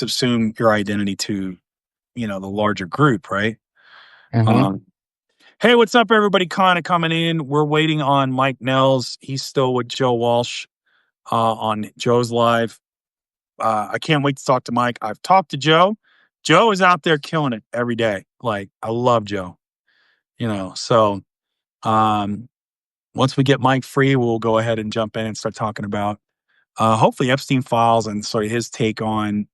subsume your identity to, the larger group, right? Mhm. Um, hey, what's up, everybody? Kind of coming in. We're waiting on Mike Nels. He's still with Joe Walsh on Joe's live. I can't wait to talk to Mike. I've talked to Joe. Joe is out there killing it every day. Like, I love Joe. So um, once we get Mike free, we'll go ahead and jump in and start talking about hopefully Epstein files and sort of his take on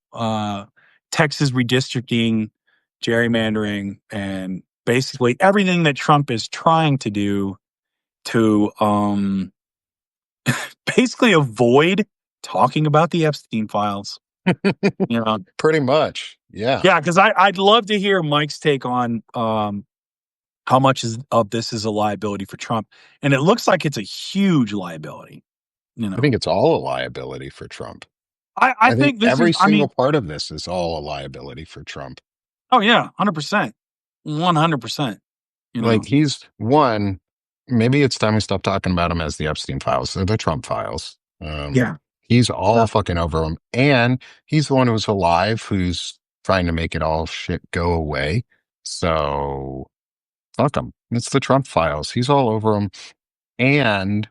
Texas redistricting, gerrymandering, and basically everything that Trump is trying to do to basically avoid talking about the Epstein files. Pretty much. Yeah. Yeah, because I'd love to hear Mike's take on how much of this is a liability for Trump, and it looks like it's a huge liability. I think it's all a liability for Trump. I I think think this is. every I mean, single part of this is all a liability for Trump. oh yeah, 100%, 100%. Like he's one, maybe it's time we stop talking about him as the Epstein files. They're the Trump files. Yeah. He's all fucking over him. And he's the one who's alive who's trying to make it all shit go away. So fuck him. It's the Trump files. He's all over him. And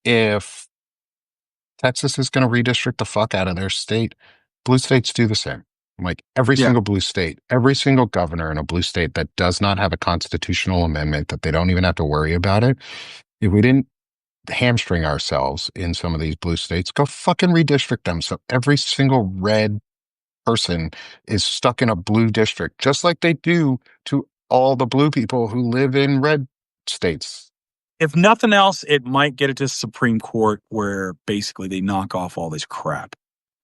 if Texas is going to redistrict the fuck out of their state, blue states do the same. Like every Yeah. single blue state, every single governor in a blue state that does not have a constitutional amendment that they don't even have to worry about it. If we didn't hamstring ourselves in some of these blue states, go fucking redistrict them. So every single red person is stuck in a blue district, just like they do to all the blue people who live in red states. If nothing else, it might get it to Supreme Court where basically they knock off all this crap.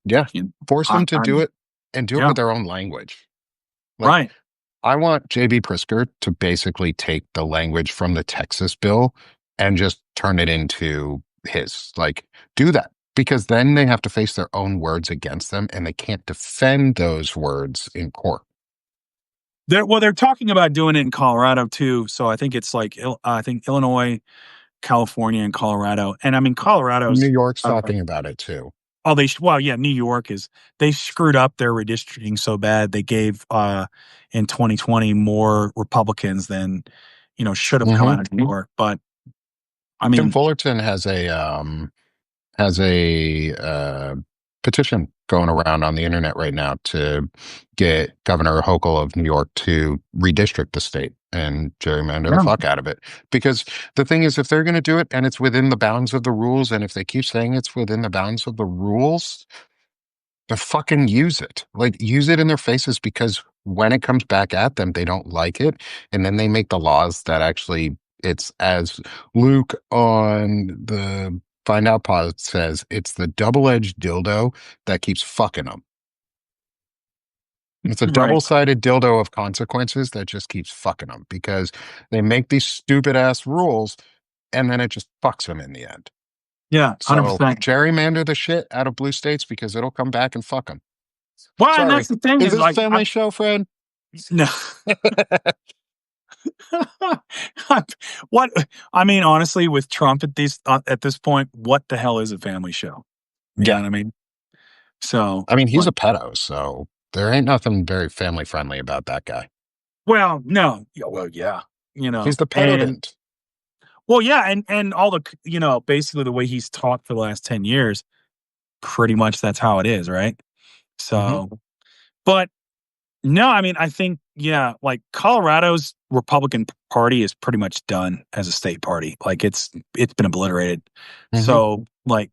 Yeah. Force them to do it and do it yeah. with their own language. Like, Right. I want J.B. Pritzker to basically take the language from the Texas bill and just turn it into his. Like, do that. Because then they have to face their own words against them and they can't defend those words in court. They're talking about doing it in Colorado too. So I think it's like, I think Illinois, California, and Colorado. And I mean, Colorado's New York's talking about it too. Oh, New York they screwed up their redistricting so bad. They gave in 2020 more Republicans than should have come out of New York. But I mean, Tim Fullerton has a petition going around on the internet right now to get Governor Hochul of New York to redistrict the state and gerrymander the fuck out of it. Because the thing is, if they're going to do it and it's within the bounds of the rules, and if they keep saying it's within the bounds of the rules, to fucking use it. Like, use it in their faces, because when it comes back at them, they don't like it. And then they make the laws that actually, it's as Luke on the Find Out Pod says, it's the double-edged dildo that keeps fucking them. It's a double-sided dildo of consequences that just keeps fucking them, because they make these stupid-ass rules and then it just fucks them in the end. Yeah, 100%. So gerrymander the shit out of blue states, because it'll come back and fuck them. Well, Sorry. and that's the thing is this like, a family show, Fred? No. What I mean, honestly, with Trump at this point, what the hell is a family show? You know what I mean? So I mean, he's a pedo, so there ain't nothing very family friendly about that guy. Well, no. Well, yeah. He's the pedodent. Well, yeah, and all the basically the way he's taught for the last 10 years, pretty much that's how it is, right? So but no, I mean, I think, yeah, like Colorado's Republican Party is pretty much done as a state party. Like it's been obliterated. So like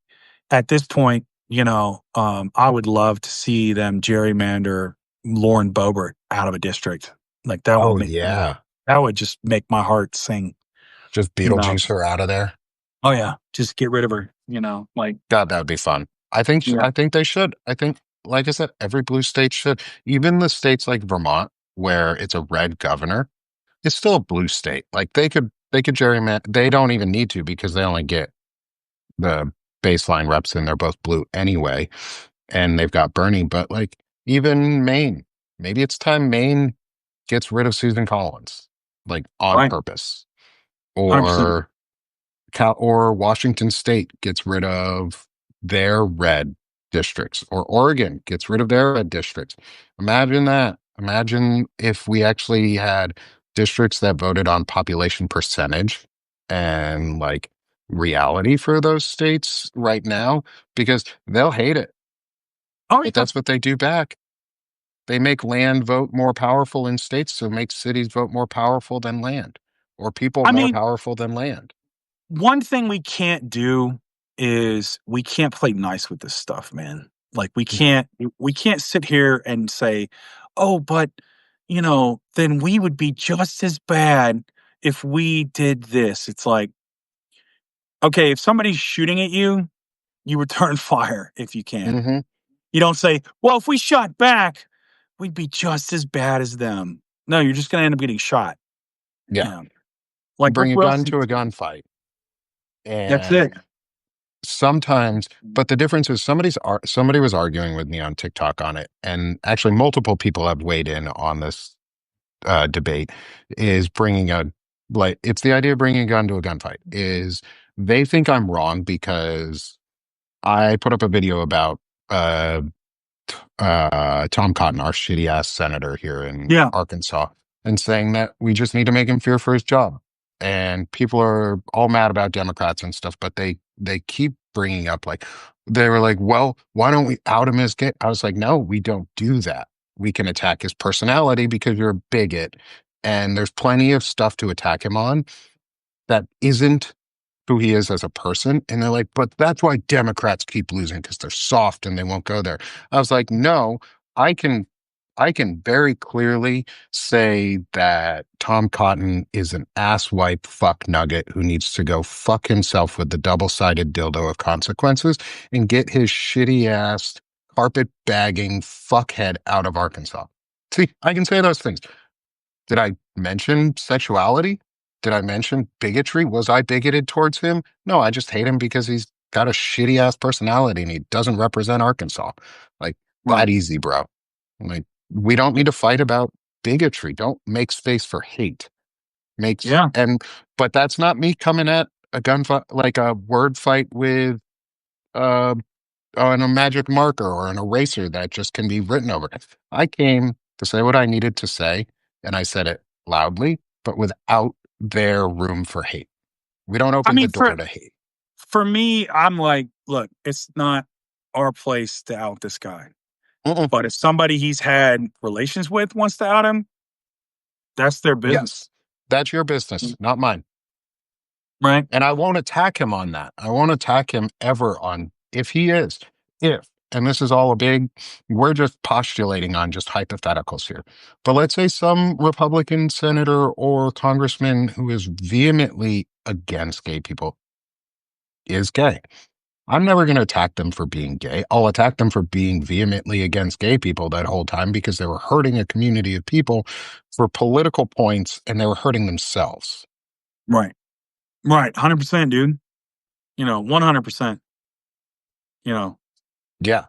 at this point, I would love to see them gerrymander Lauren Boebert out of a district. Like that that would just make my heart sing. Just Beetlejuice her out of there. Oh yeah. Just get rid of her, like God, that would be fun. I think they should. I think, like I said, every blue state should. Even the states like Vermont, where it's a red governor, it's still a blue state. Like they could gerrymander. They don't even need to, because they only get the baseline reps and they're both blue anyway. And they've got Bernie. But like even Maine, maybe it's time Maine gets rid of Susan Collins, like on purpose. Or Washington State gets rid of their red districts, or Oregon gets rid of their red districts. Imagine that. Imagine if we actually had districts that voted on population percentage and like reality for those states right now, because they'll hate it, Oh but yeah. that's what they do back. They make land vote more powerful in states, so make cities vote more powerful than land, or people I more mean, powerful than land. one thing we can't do is we can't play nice with this stuff, man. Like we can't sit here and say, "Oh, but then we would be just as bad if we did this." It's like, okay, if somebody's shooting at you, you return fire if you can. Hmm. You don't say, "Well, if we shot back, we'd be just as bad as them." No, you're just going to end up getting shot. Yeah. Yeah. Like Bring Rick a gun Wilson. to a gunfight. That's And it. sometimes, but the difference is somebody was arguing with me on TikTok on it, and actually multiple people have weighed in on this debate. Is bringing a like it's the idea of bringing a gun to a gunfight. Is they think I'm wrong because I put up a video about uh, Tom Cotton, our shitty ass senator here in Yeah. Arkansas, and saying that we just need to make him fear for his job. And people are all mad about Democrats and stuff, but they keep bringing up like they were like, well, why don't we out him as gay? I was like, no, we don't do that. We can attack his personality because you're a bigot, and there's plenty of stuff to attack him on that isn't who he is as a person. And they're like, but that's why Democrats keep losing because they're soft and they won't go there. I was like, no, I can I can very clearly say that Tom Cotton is an asswipe fuck nugget who needs to go fuck himself with the double-sided dildo of consequences and get his shitty ass carpet bagging fuckhead out of Arkansas. See, I can say those things. Did I mention sexuality? Did I mention bigotry? Was I bigoted towards him? No, I just hate him because he's got a shitty ass personality and he doesn't represent Arkansas. Like Right. that easy, bro. Like we don't need to fight about bigotry. Don't make space for hate. Makes Yeah. and but that's not me coming at a gunfight like a word fight with uh on a magic marker or an eraser that just can be written over. I came to say what I needed to say, and I said it loudly, but without their room for hate. We don't I open the mean, door for to hate. for me, I'm like, look, it's not our place to out this guy. Mm-mm. But if somebody he's had relations with wants to out him, that's their business. Yes, that's your business, not mine. Right. And I won't attack him on that. I won't attack him ever on if he is, if, and this is all a big, we're just postulating on just hypotheticals here. But let's say some Republican senator or congressman who is vehemently against gay people is gay. I'm never going to attack them for being gay. I'll attack them for being vehemently against gay people that whole time because they were hurting a community of people for political points and they were hurting themselves. Right. Right. 100%, dude. 100%. You know, Yeah.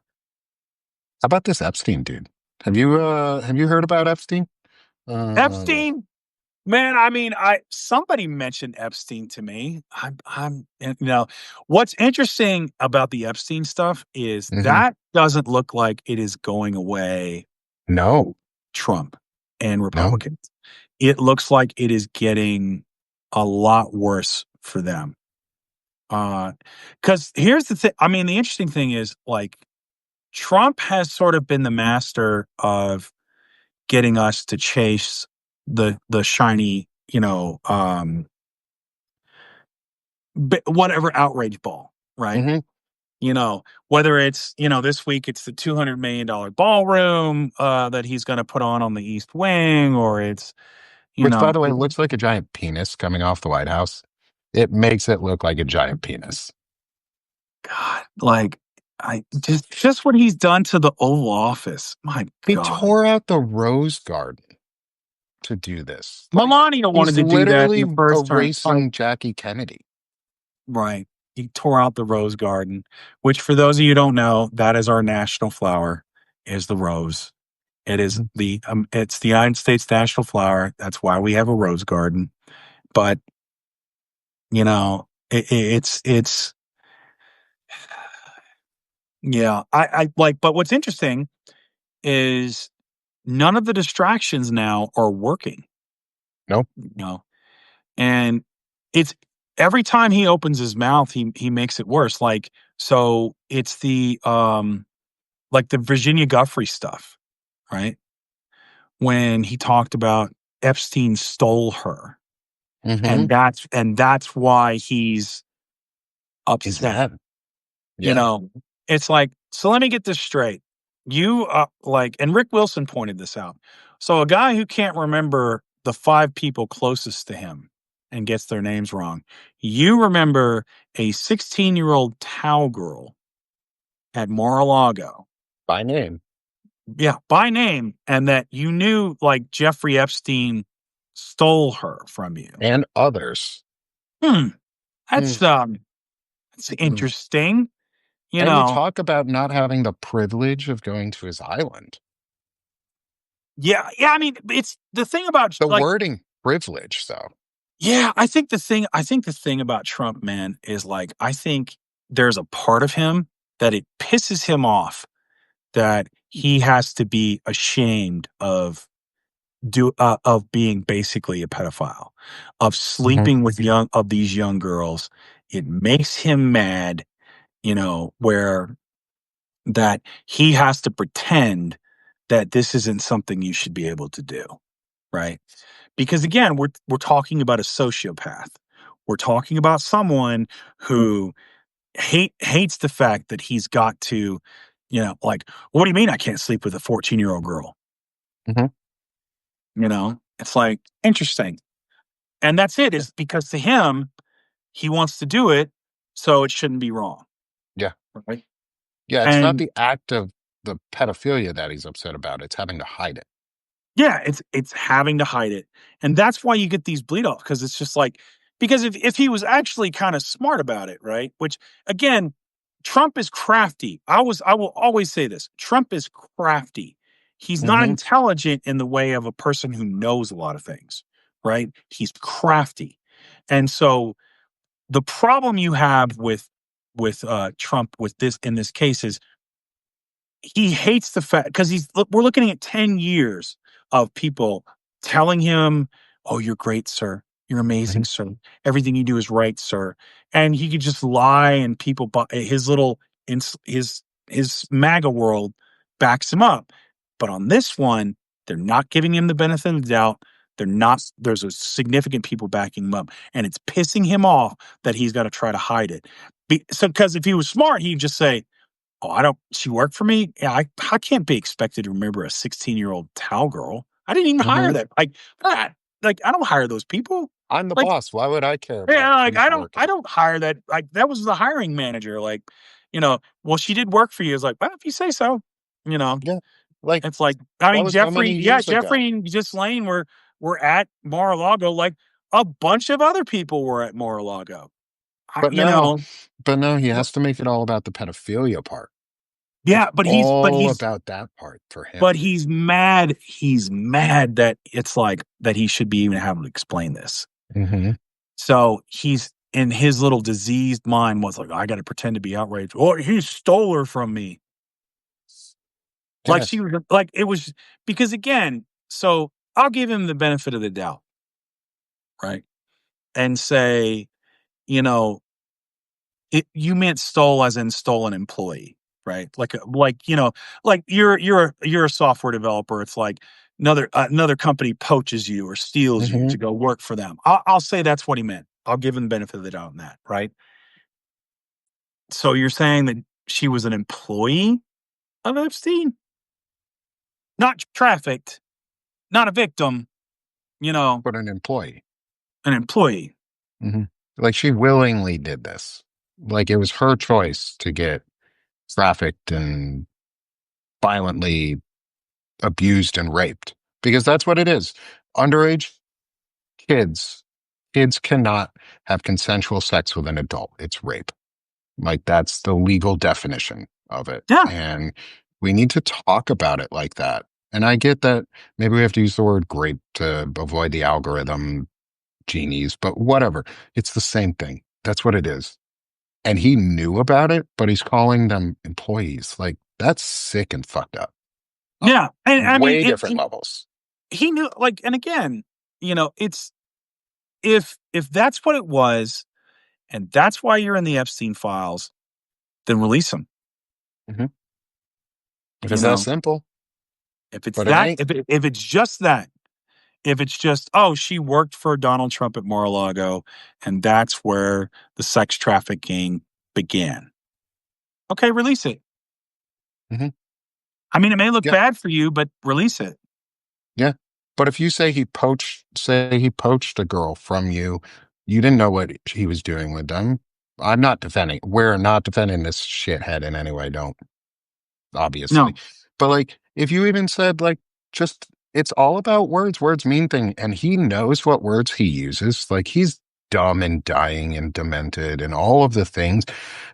How about this Epstein dude? Have you heard about Epstein? Uh Epstein, man, I mean, I somebody mentioned Epstein to me. What's interesting about the Epstein stuff is mhm. that doesn't look like it is going away. No, Trump and no. Republicans. It looks like it is getting a lot worse for them. Because here's the thing. I mean, the interesting thing is like Trump has sort of been the master of getting us to chase the shiny, whatever outrage ball, right? Hmm. Whether it's, this week it's the $200 million ballroom that he's going to put on the East Wing, or it's, you Which, by know, the way, looks like a giant penis coming off the White House. It makes it look like a giant penis. God, like I just what he's done to the Oval Office. My He God. tore out the Rose Garden to do this. Like Melania wanted he's to do that in literally the first term. Like, erasing Jackie Kennedy. right. He tore out the rose garden, which for those of you who don't know, that is our national flower, is the rose. It is Mhm. it's the United States national flower. That's why we have a rose garden. But, it's Yeah, I like, but what's interesting is none of the distractions now are working, Nope. you know, and it's every time he opens his mouth, he makes it worse. Like, so it's like the Virginia Guffrey stuff, right? When he talked about Epstein stole her, Hmm. and that's why he's He's upset. mad. You Yeah. know, it's like, so let me get this straight. You like, and Rick Wilson pointed this out. So a guy who can't remember the five people closest to him and gets their names wrong. You remember a 16-year-old Tao girl at Mar-a-Lago. By name. Yeah, by name, and that you knew like Jeffrey Epstein stole her from you. And others. Hmm. Mm, That's mm. interesting. You And you know, talk about not having the privilege of going to his island. yeah, yeah. I mean, it's the thing about The like, wording privilege, though. yeah, I think the thing about Trump, man, is like, I think there's a part of him that it pisses him off that he has to be ashamed of being basically a pedophile, of Hmm. sleeping with these young girls. It makes him mad, where that he has to pretend that this isn't something you should be able to do, right? Because again, we're talking about a sociopath. We're talking about someone who hates the fact that he's got to, like, what do you mean I can't sleep with a 14-year-old girl? Hmm. It's like interesting. And that's it, Yeah. is because to him, he wants to do it, so it shouldn't be wrong, Yeah. right? Yeah. It's not And the act of the pedophilia that he's upset about. It's having to hide it. yeah, it's having to hide it. And that's why you get these bleed offs, because it's just like, because if he was actually kind of smart about it, right? Which again, Trump is crafty. I will always say this. Trump is crafty. He's not Hmm. intelligent in the way of a person who knows a lot of things, right? He's crafty. And so the problem you have with Trump with this in this case is he hates the fact, because we're looking at 10 years of people telling him, "Oh, you're great, sir. You're amazing, Hmm. sir. Everything you do is right, sir." And he could just lie, and people, his little his MAGA world backs him up. But on this one, they're not giving him the benefit of the doubt. They're not. There's a significant people backing him up, and it's pissing him off that he's got to try to hide it. Because if he was smart, he'd just say, "Oh, I don't she worked for me? Yeah, I can't be expected to remember a 16-year-old towel girl. I didn't even hire Hmm. that." Like, I don't hire those people. I'm the Like, boss. Why would I care about yeah, like, who's I working? don't hire that. Like, that was the hiring manager. Like, "Well, she did work for you." It's like, "Well, if you say so." You know, Yeah. Like, it's like, I that mean, was how many years ago? Jeffrey and Ghislaine were at Mar-a-Lago, like a bunch of other people were at Mar-a-Lago. I But you no, know, but no, he has to make it all about the pedophilia part. It's yeah, all about that part for him. but he's mad that it's like that he should be even having to explain this. Hmm. So he's in his little diseased mind was like, I gotta pretend to be outraged. Oh, he stole her from me. Like Yeah. she was like it was because again, so I'll give him the benefit of the doubt, right? And say, you know, you meant stole as in stolen employee, right? Like you're a software developer. It's like another company poaches you or steals you Hmm. to go work for them. I'll say that's what he meant. I'll give him the benefit of the doubt on that, right? So you're saying that she was an employee of Epstein, not trafficked, not a victim, you know, But an employee. an employee. Hmm. Like, she willingly did this. Like, it was her choice to get trafficked and violently abused and raped, because that's what it is. Underage kids, kids cannot have consensual sex with an adult. It's rape. Like, that's the legal definition of it. Yeah, And we need to talk about it like that. And I get that maybe we have to use the word grape to avoid the algorithm genies, but whatever. It's the same thing. That's what it is. and he knew about it, but he's calling them employees. Like, that's sick and fucked up. Yeah, and I mean, Way different levels. he knew, like, and again, it's if that's what it was, and that's why you're in the Epstein files, then release him. Mhm. If You it's that know, simple, if it's but it that, ain't. if it's just that, if it's just, oh, she worked for Donald Trump at Mar-a-Lago, and that's where the sex trafficking began. Okay, release it. Mhm. I mean, it may look Yeah, bad for you, but release it. yeah. But if you say he poached a girl from you, you didn't know what he was doing with them. We're not defending this shithead in any way. Don't, obviously. No, But like, if you even said like, just it's all about words. Words mean thing, and he knows what words he uses. Like, he's dumb and dying and demented and all of the things,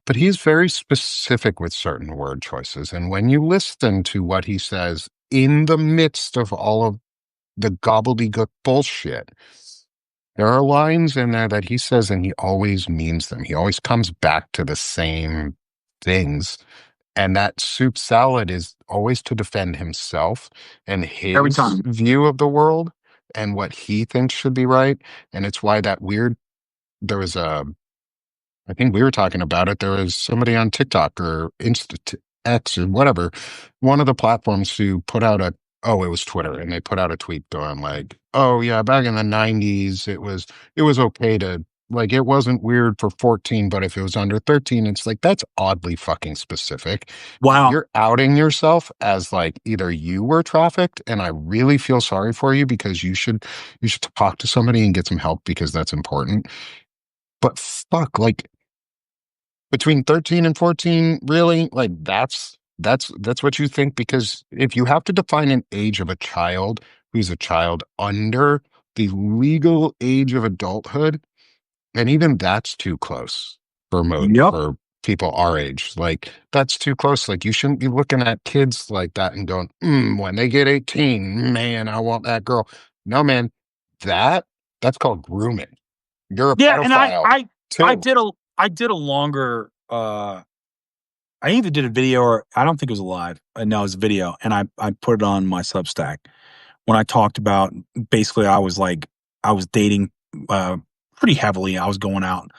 but he's very specific with certain word choices. And when you listen to what he says in the midst of all of the gobbledygook bullshit, there are lines in there that he says and he always means them. He always comes back to the same things, and that soup salad is always to defend himself and every his time. view of the world and what he thinks should be right. And it's why there was a, I think we were talking about it. There was somebody on TikTok or X or whatever, one of the platforms who put out it was Twitter, and they put out a tweet going like, "Oh yeah, back in the '90s, it was okay to like it wasn't weird for 14, but if it was under 13, it's like that's oddly fucking specific. Wow. You're outing yourself as like either you were trafficked, and I really feel sorry for you because you should talk to somebody and get some help because that's important. But fuck, like between 13 and 14, really? Like that's what you think? Because if you have to define an age of a child who's a child under the legal age of adulthood, and even that's too close Yep. for people our age. Like, that's too close. Like, you shouldn't be looking at kids like that and going, when they get 18, man, I want that girl. No, man, that that's called grooming. You're a Yeah, and pedophile I too. did a I did a longer I either did a video or I don't think it was a live. No, it was a video, and I put it on my Substack when I talked about basically I was dating uh pretty heavily. I was going out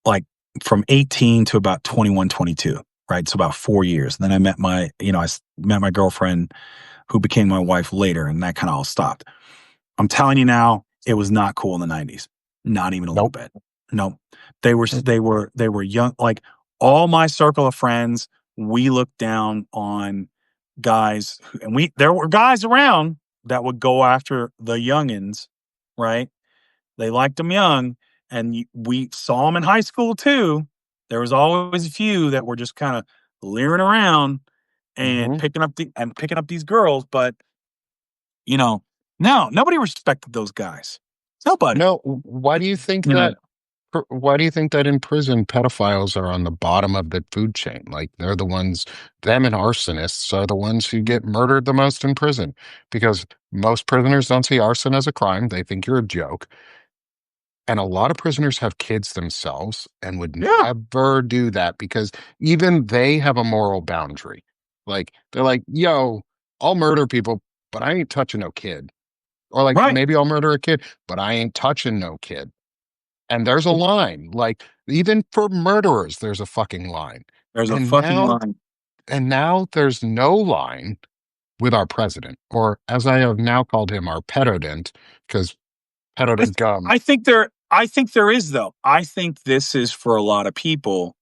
like from 18 to about 21, 22, right? So about 4 years. And then I met met my girlfriend who became my wife later, and that kind of all stopped. I'm telling you now, it was not cool in the 90s. Not even a little Nope. bit. No. They were young, like all my circle of friends, we looked down on guys and there were guys around that would go after the youngins, right? They liked them young, and we saw them in high school too. There was always a few that were just kind of leering around and Hmm. picking up these girls, but you know, no, nobody respected those guys. Nobody. No, why do you think You know, that? Why do you think that in prison pedophiles are on the bottom of the food chain? Like, they're the ones, them and arsonists are the ones who get murdered the most in prison because most prisoners don't see arson as a crime. They think you're a joke. And a lot of prisoners have kids themselves and would yeah, never do that because even they have a moral boundary. Like, they're like, yo, I'll murder people, but I ain't touching no kid. Or like, right. maybe I'll murder a kid, but I ain't touching no kid. And there's a line, like, even for murderers, there's a fucking line. There's a And fucking now, line. and now there's no line with our president, or as I have now called him, our pedodent, because I, pedodent th- gum. I think there is though. I think this is for a lot of people.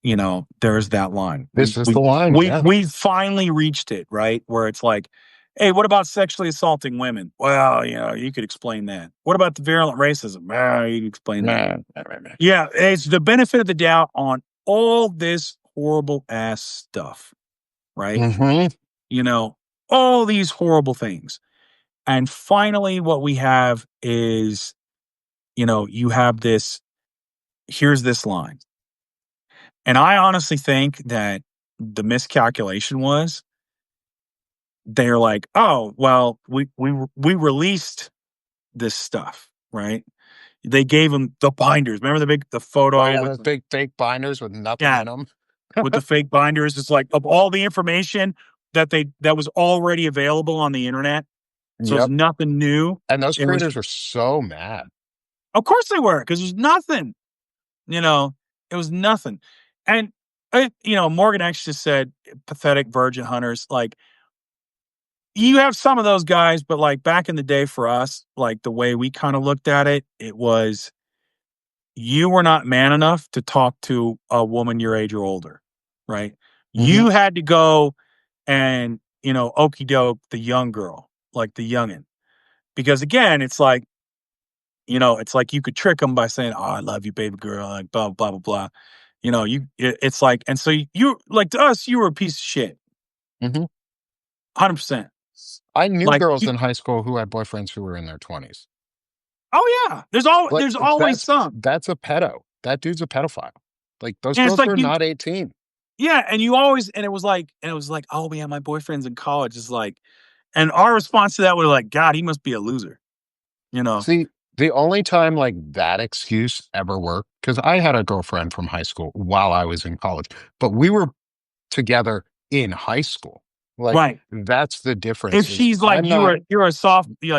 There's that line. This is the line, yeah. We finally reached it, right? Where it's like, hey, what about sexually assaulting women? Well, you could explain that. What about the virulent racism? Well, you can explain that. Nah. Yeah, it's the benefit of the doubt on all this horrible ass stuff, right? Hmm. You know, all these horrible things. And finally, what we have is, you have here's this line. And I honestly think that the miscalculation was they're like, oh, well, we released this stuff, right? They gave him the binders. Remember the Oh photo yeah, with those big fake binders with nothing yeah in them. with the fake binders? It's like of all the information that was already available on the internet. So it's Yep. nothing new. And those It was creators were so mad. of course they were because there's nothing. You know, it was nothing. And Morgan X just said pathetic virgin hunters. Like you have some of those guys, but like back in the day for us, like the way we kind of looked at it, it was you were not man enough to talk to a woman your age or older, right? Hmm. You had to go and, okey doke the young girl, like the youngin. Because again, it's like you could trick them by saying, "Oh, I love you, baby girl," like blah blah blah blah. It's like, and so you like to us, you were a piece of shit, Hmm. 100%. I knew Like, girls in high school who had boyfriends who were in their 20s. oh yeah, Like there's always some, that's a pedo. That dude's a pedophile. Like those and it's girls like were you, not 18. yeah, and you always, and it was like, oh yeah, my boyfriend's in college. It's like, and our response to that was like, God, he must be a loser, you know? See, the only time like that excuse ever worked, because I had a girlfriend from high school while I was in college, but we were together in high school. Like Right. that's the difference If is she's like I'm not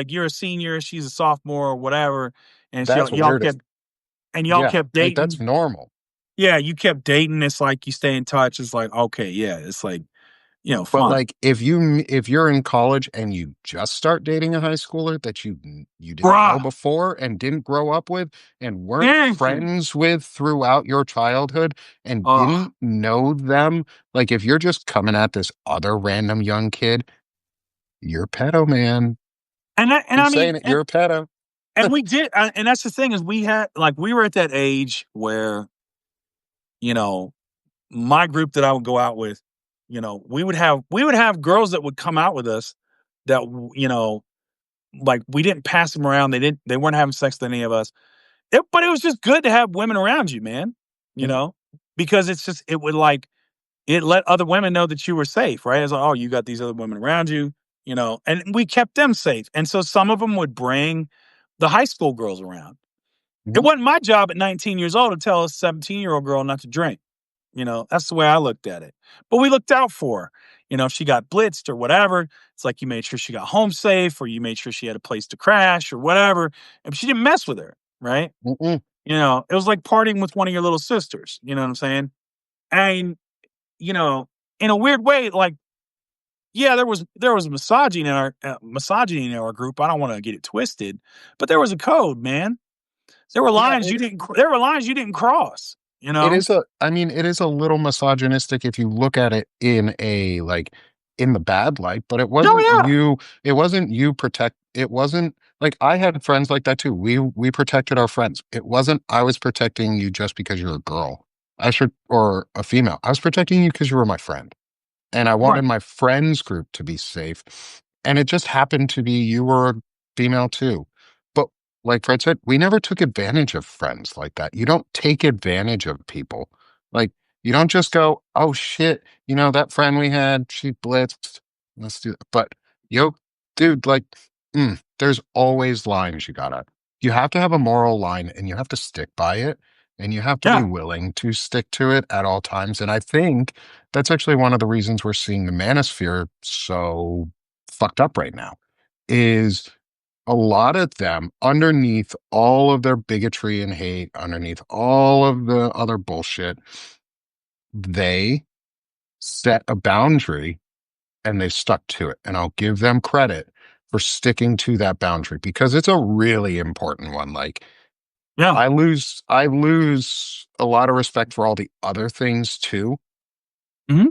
you're a senior, she's a sophomore or whatever, and that's y'all weird. kept Yeah, like that's dating. normal. Yeah, you kept dating. It's like you stay in touch. It's like, okay, yeah, it's like, But fine. like if you're in college and you just start dating a high schooler that you didn't know Bruh. before and didn't grow up with and weren't Anything. friends with throughout your childhood and Ugh. didn't know them, like if you're just coming at this other random young kid, you're a pedo, man. And Keep I mean, saying it, you're a pedo. and we did, and that's the thing is we were at that age where, you know, my group that I would go out with, we would have girls that would come out with us that, like we didn't pass them around. They weren't having sex with any of us. But it was just good to have women around you, man, you Mhm, know, because it would like, it let other women know that you were safe, right? It's like, oh, you got these other women around you, and we kept them safe. And so some of them would bring the high school girls around. It mhm, wasn't my job at 19 years old to tell a 17-year-old girl not to drink. That's the way I looked at it. But we looked out for her. If she got blitzed or whatever, it's like you made sure she got home safe or you made sure she had a place to crash or whatever. And she didn't mess with her, right? mm-mm. It was like partying with one of your little sisters. You know what I'm saying? And, you know, in a weird way, like, yeah, there was misogyny in our group. I don't want to get it twisted, but there was a code, man. Yeah, There were lines you didn't cross. You it know? is I mean, it is a little misogynistic if you look at it in a like in the bad light, but Oh yeah, it wasn't you protect it wasn't like I had friends like that too. We protected our friends. It wasn't I was protecting you just because you're a girl. I should or a female. I was protecting you because you were my friend and I wanted right. my friends group to be safe. And it just happened to be you were a female too. But like Fred said, we never took advantage of friends like that. You don't take advantage of people. Like you don't just go, oh shit, that friend we had, she blitzed. Let's do that. But yo, dude, like, there's always lines you have to have a moral line and you have to stick by it. And you have to be Yeah, willing to stick to it at all times. And I think that's actually one of the reasons we're seeing the manosphere so fucked up right now is a lot of them underneath all of their bigotry and hate, underneath all of the other bullshit, they set a boundary and they stuck to it. And I'll give them credit for sticking to that boundary because it's a really important one. Like yeah. I lose a lot of respect for all the other things too. Mhm.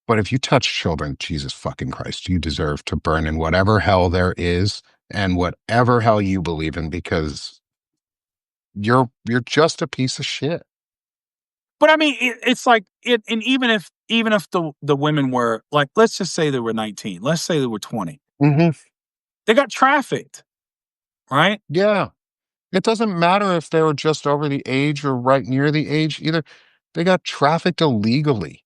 But if you touch children, Jesus fucking Christ, you deserve to burn in whatever hell there is and whatever hell you believe in because you're just a piece of shit. But I mean, it's like and even if the women were like, let's just say they were 19, let's say they were 20, Hmm. they got trafficked, right? Yeah. It doesn't matter if they were just over the age or right near the age either. They got trafficked illegally.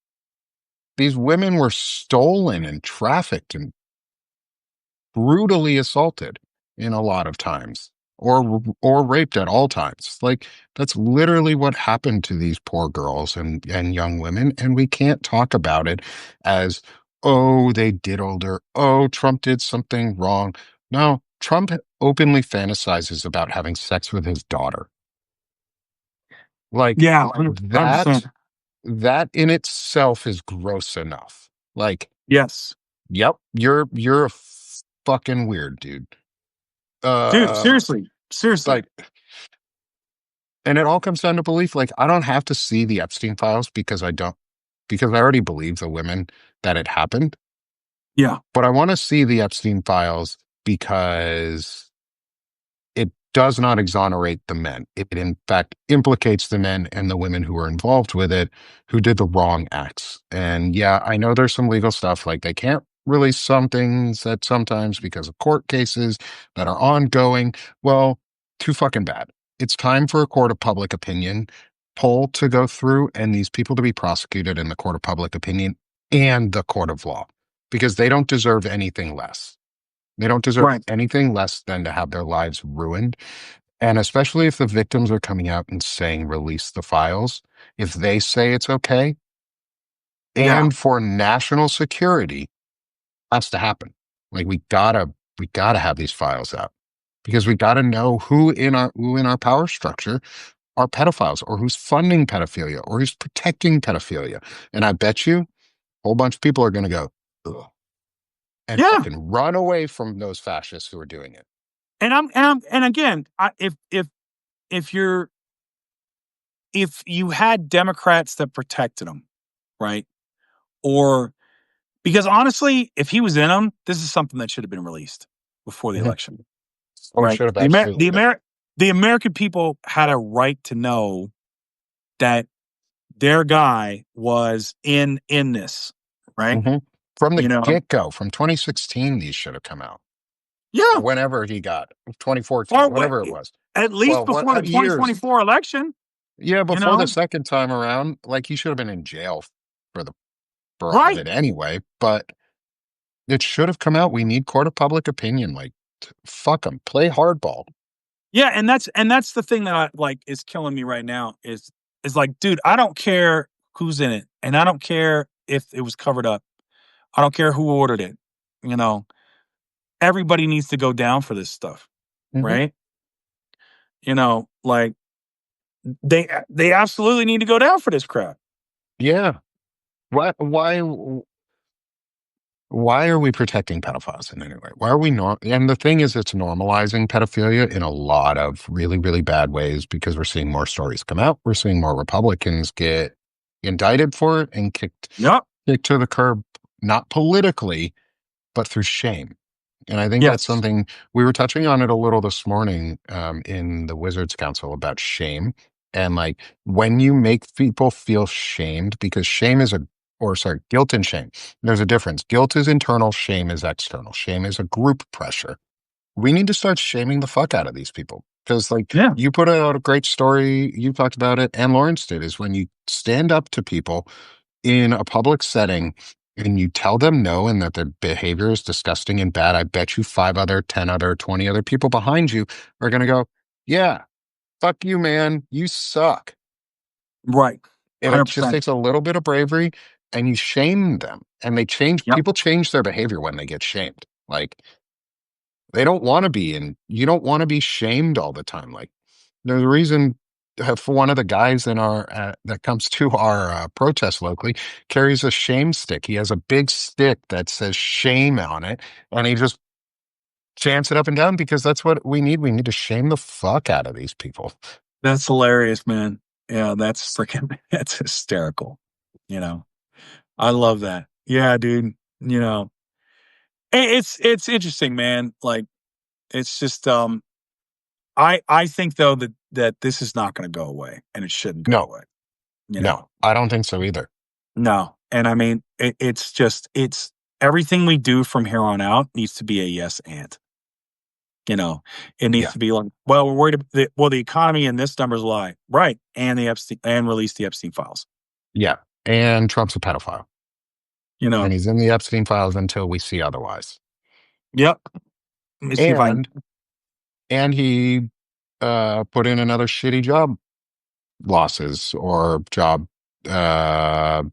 These women were stolen and trafficked and brutally assaulted in a lot of times. or raped at all times. Like that's literally what happened to these poor girls and young women, and we can't talk about it as, oh, they diddled her. Oh, Trump did something wrong. No, Trump openly fantasizes about having sex with his daughter. Like Yeah, 100%. that in itself is gross enough. Like, Yes. yep, you're a fucking weird dude. Dude, Uh, seriously. Seriously. like, and it all comes down to belief. Like, I don't have to see the Epstein files because I already believe the women that it happened. Yeah. But I want to see the Epstein files because it does not exonerate the men. It in fact implicates the men and the women who were involved with it, who did the wrong acts. And yeah, I know there's some legal stuff, like they can't release some things that sometimes because of court cases that are ongoing. Well, too fucking bad. It's time for a court of public opinion poll to go through and these people to be prosecuted in the court of public opinion and the court of law because they don't deserve anything less. They don't deserve Right. anything less than to have their lives ruined. And especially if the victims are coming out and saying, release the files, if they say it's okay, Yeah. and for national security, has to happen. Like we gotta have these files out because we gotta know who in our power structure are pedophiles or who's funding pedophilia or who's protecting pedophilia. And I bet you a whole bunch of people are gonna go, ugh, and Yeah. fucking run away from those fascists who are doing it. And again, if you're if you had Democrats that protected him, right? Or because honestly, if he was in them, this is something that should have been released before the Mhm. election, Oh, it right? should have absolutely been. The American people had a right to know that their guy was in this, right? Mhm. From You the know, get-go, from 2016, these should have come out. Or yeah, whenever he got 2014, or whatever it was. at least Well, what before the years? 2024 election, Yeah, you before the know, second time around, like he should have been in jail for the for all of right? it anyway. But it should have come out. We need court of public opinion. Like, fuck them. Play hardball. Yeah, and that's the thing that I like is killing me right now is like, dude, I don't care who's in it, and I don't care if it was covered up. I don't care who ordered it. You know, everybody needs to go down for this stuff, Mhm. right? You know, like they absolutely need to go down for this crap. Yeah. Why? Why are we protecting pedophiles in any way? Why are we not? And the thing is, it's normalizing pedophilia in a lot of really, really bad ways because we're seeing more stories come out. We're seeing more Republicans get indicted for it and Yep. kicked to the curb, not politically, but through shame. And I think that's Yes. something we were touching on it a little this morning in the Wizards Council about shame. And like when you make people feel shamed, because shame is guilt and shame. There's a difference. Guilt is internal, shame is external. Shame is a group pressure. We need to start shaming the fuck out of these people. Because like Yeah. you put out a great story, you talked about it, and Lawrence did, is when you stand up to people in a public setting and you tell them no and that their behavior is disgusting and bad, I bet you 5 other, 10 other, 20 other people behind you are going to go, yeah, fuck you, man. You suck. Right. It just 100%. takes a little bit of bravery and you shame them. And Yep. people change their behavior when they get shamed. Like they don't want to be, and you don't want to be shamed all the time. Like there's a reason for one of the guys in our that comes to our protest locally carries a shame stick. He has a big stick that says shame on it, and he just chants it up and down because that's what we need. We need to shame the fuck out of these people. That's hilarious, man. Yeah, that's freaking that's hysterical. You know. I love that. Yeah, dude. You know, it's interesting, man. Like it's just I think though that this is not going to go away and it shouldn't go No, away. You know. no, I don't think so either. No. And I mean it's just it's everything we do from here on out needs to be a yes and. You know, it needs Yeah, to be like, well, we're worried about the economy and this number's lie. Right. And the Epstein and release the Epstein files. yeah. And Trump's a pedophile, You and know. he's in the Epstein files until we see otherwise. Yep. Let me see if I And And he put in another shitty job losses or uh,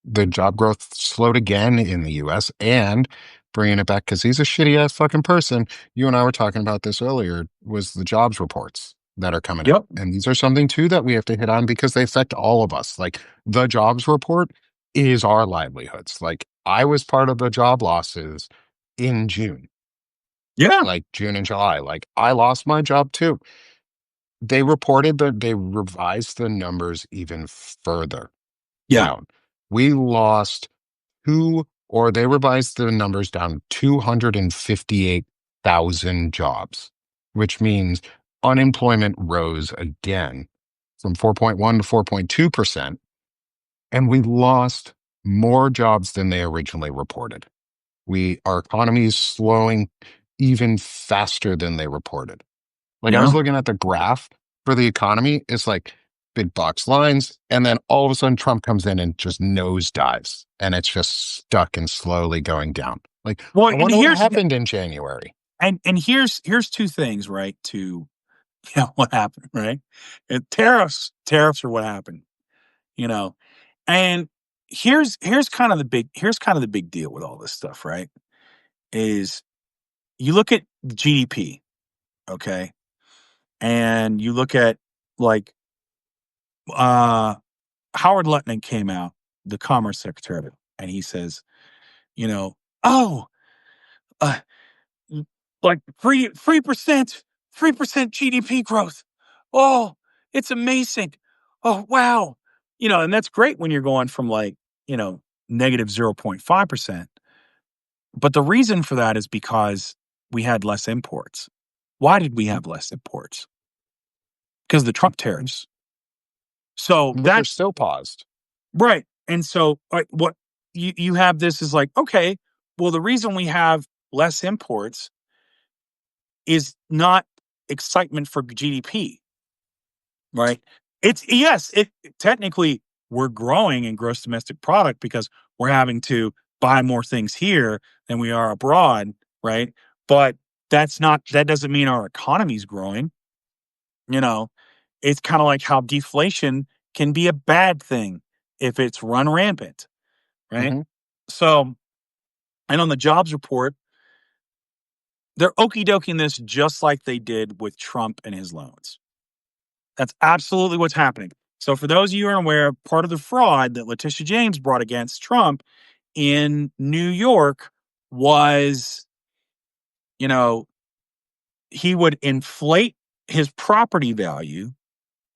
the job growth slowed again in the US and bringing it back because he's a shitty ass fucking person. You and I were talking about this earlier, was the jobs reports that are coming out. Yep. And these are something too that we have to hit on because they affect all of us. Like the jobs report is our livelihoods. Like I was part of the job losses in June, Yeah. like June and July. Like I lost my job too. They reported that they revised the numbers even further Yeah. down. We lost or they revised the numbers down 258,000 jobs, which means unemployment rose again from 4.1 to 4.2%. And we lost more jobs than they originally reported. Our economy is slowing even faster than they reported. Like I was Yeah. looking at the graph for the economy, it's like big box lines, and then all of a sudden Trump comes in and just nosedives, and it's just stuck and slowly going down. Like Well, I and wonder what happened in January. here's two things, right? To what happened, right? Tariffs are what happened, you know. And here's kind of the big deal with all this stuff, right? Is you look at GDP, okay, and you look at like uh Howard Lutnick came out, the Commerce Secretary, and he says, you know, oh, uh, like 3% GDP growth. Oh, it's amazing. Oh, wow. And that's great when you're going from like, negative 0.5%. But the reason for that is because we had less imports. Why did we have less imports? Because of the Trump tariffs. So Which are that's still paused. right. And so what you have this is like, okay, well, the reason we have less imports is not excitement for GDP, right? It's yes, it technically we're growing in gross domestic product because we're having to buy more things here than we are abroad, right? But that doesn't mean our economy's growing, you know. It's kind of like how deflation can be a bad thing if it's run rampant, right? Hmm. So, and on the jobs report, they're okey doking this just like they did with Trump and his loans. That's absolutely what's happening. So, for those of you who are aware, part of the fraud that Letitia James brought against Trump in New York was, you know, he would inflate his property value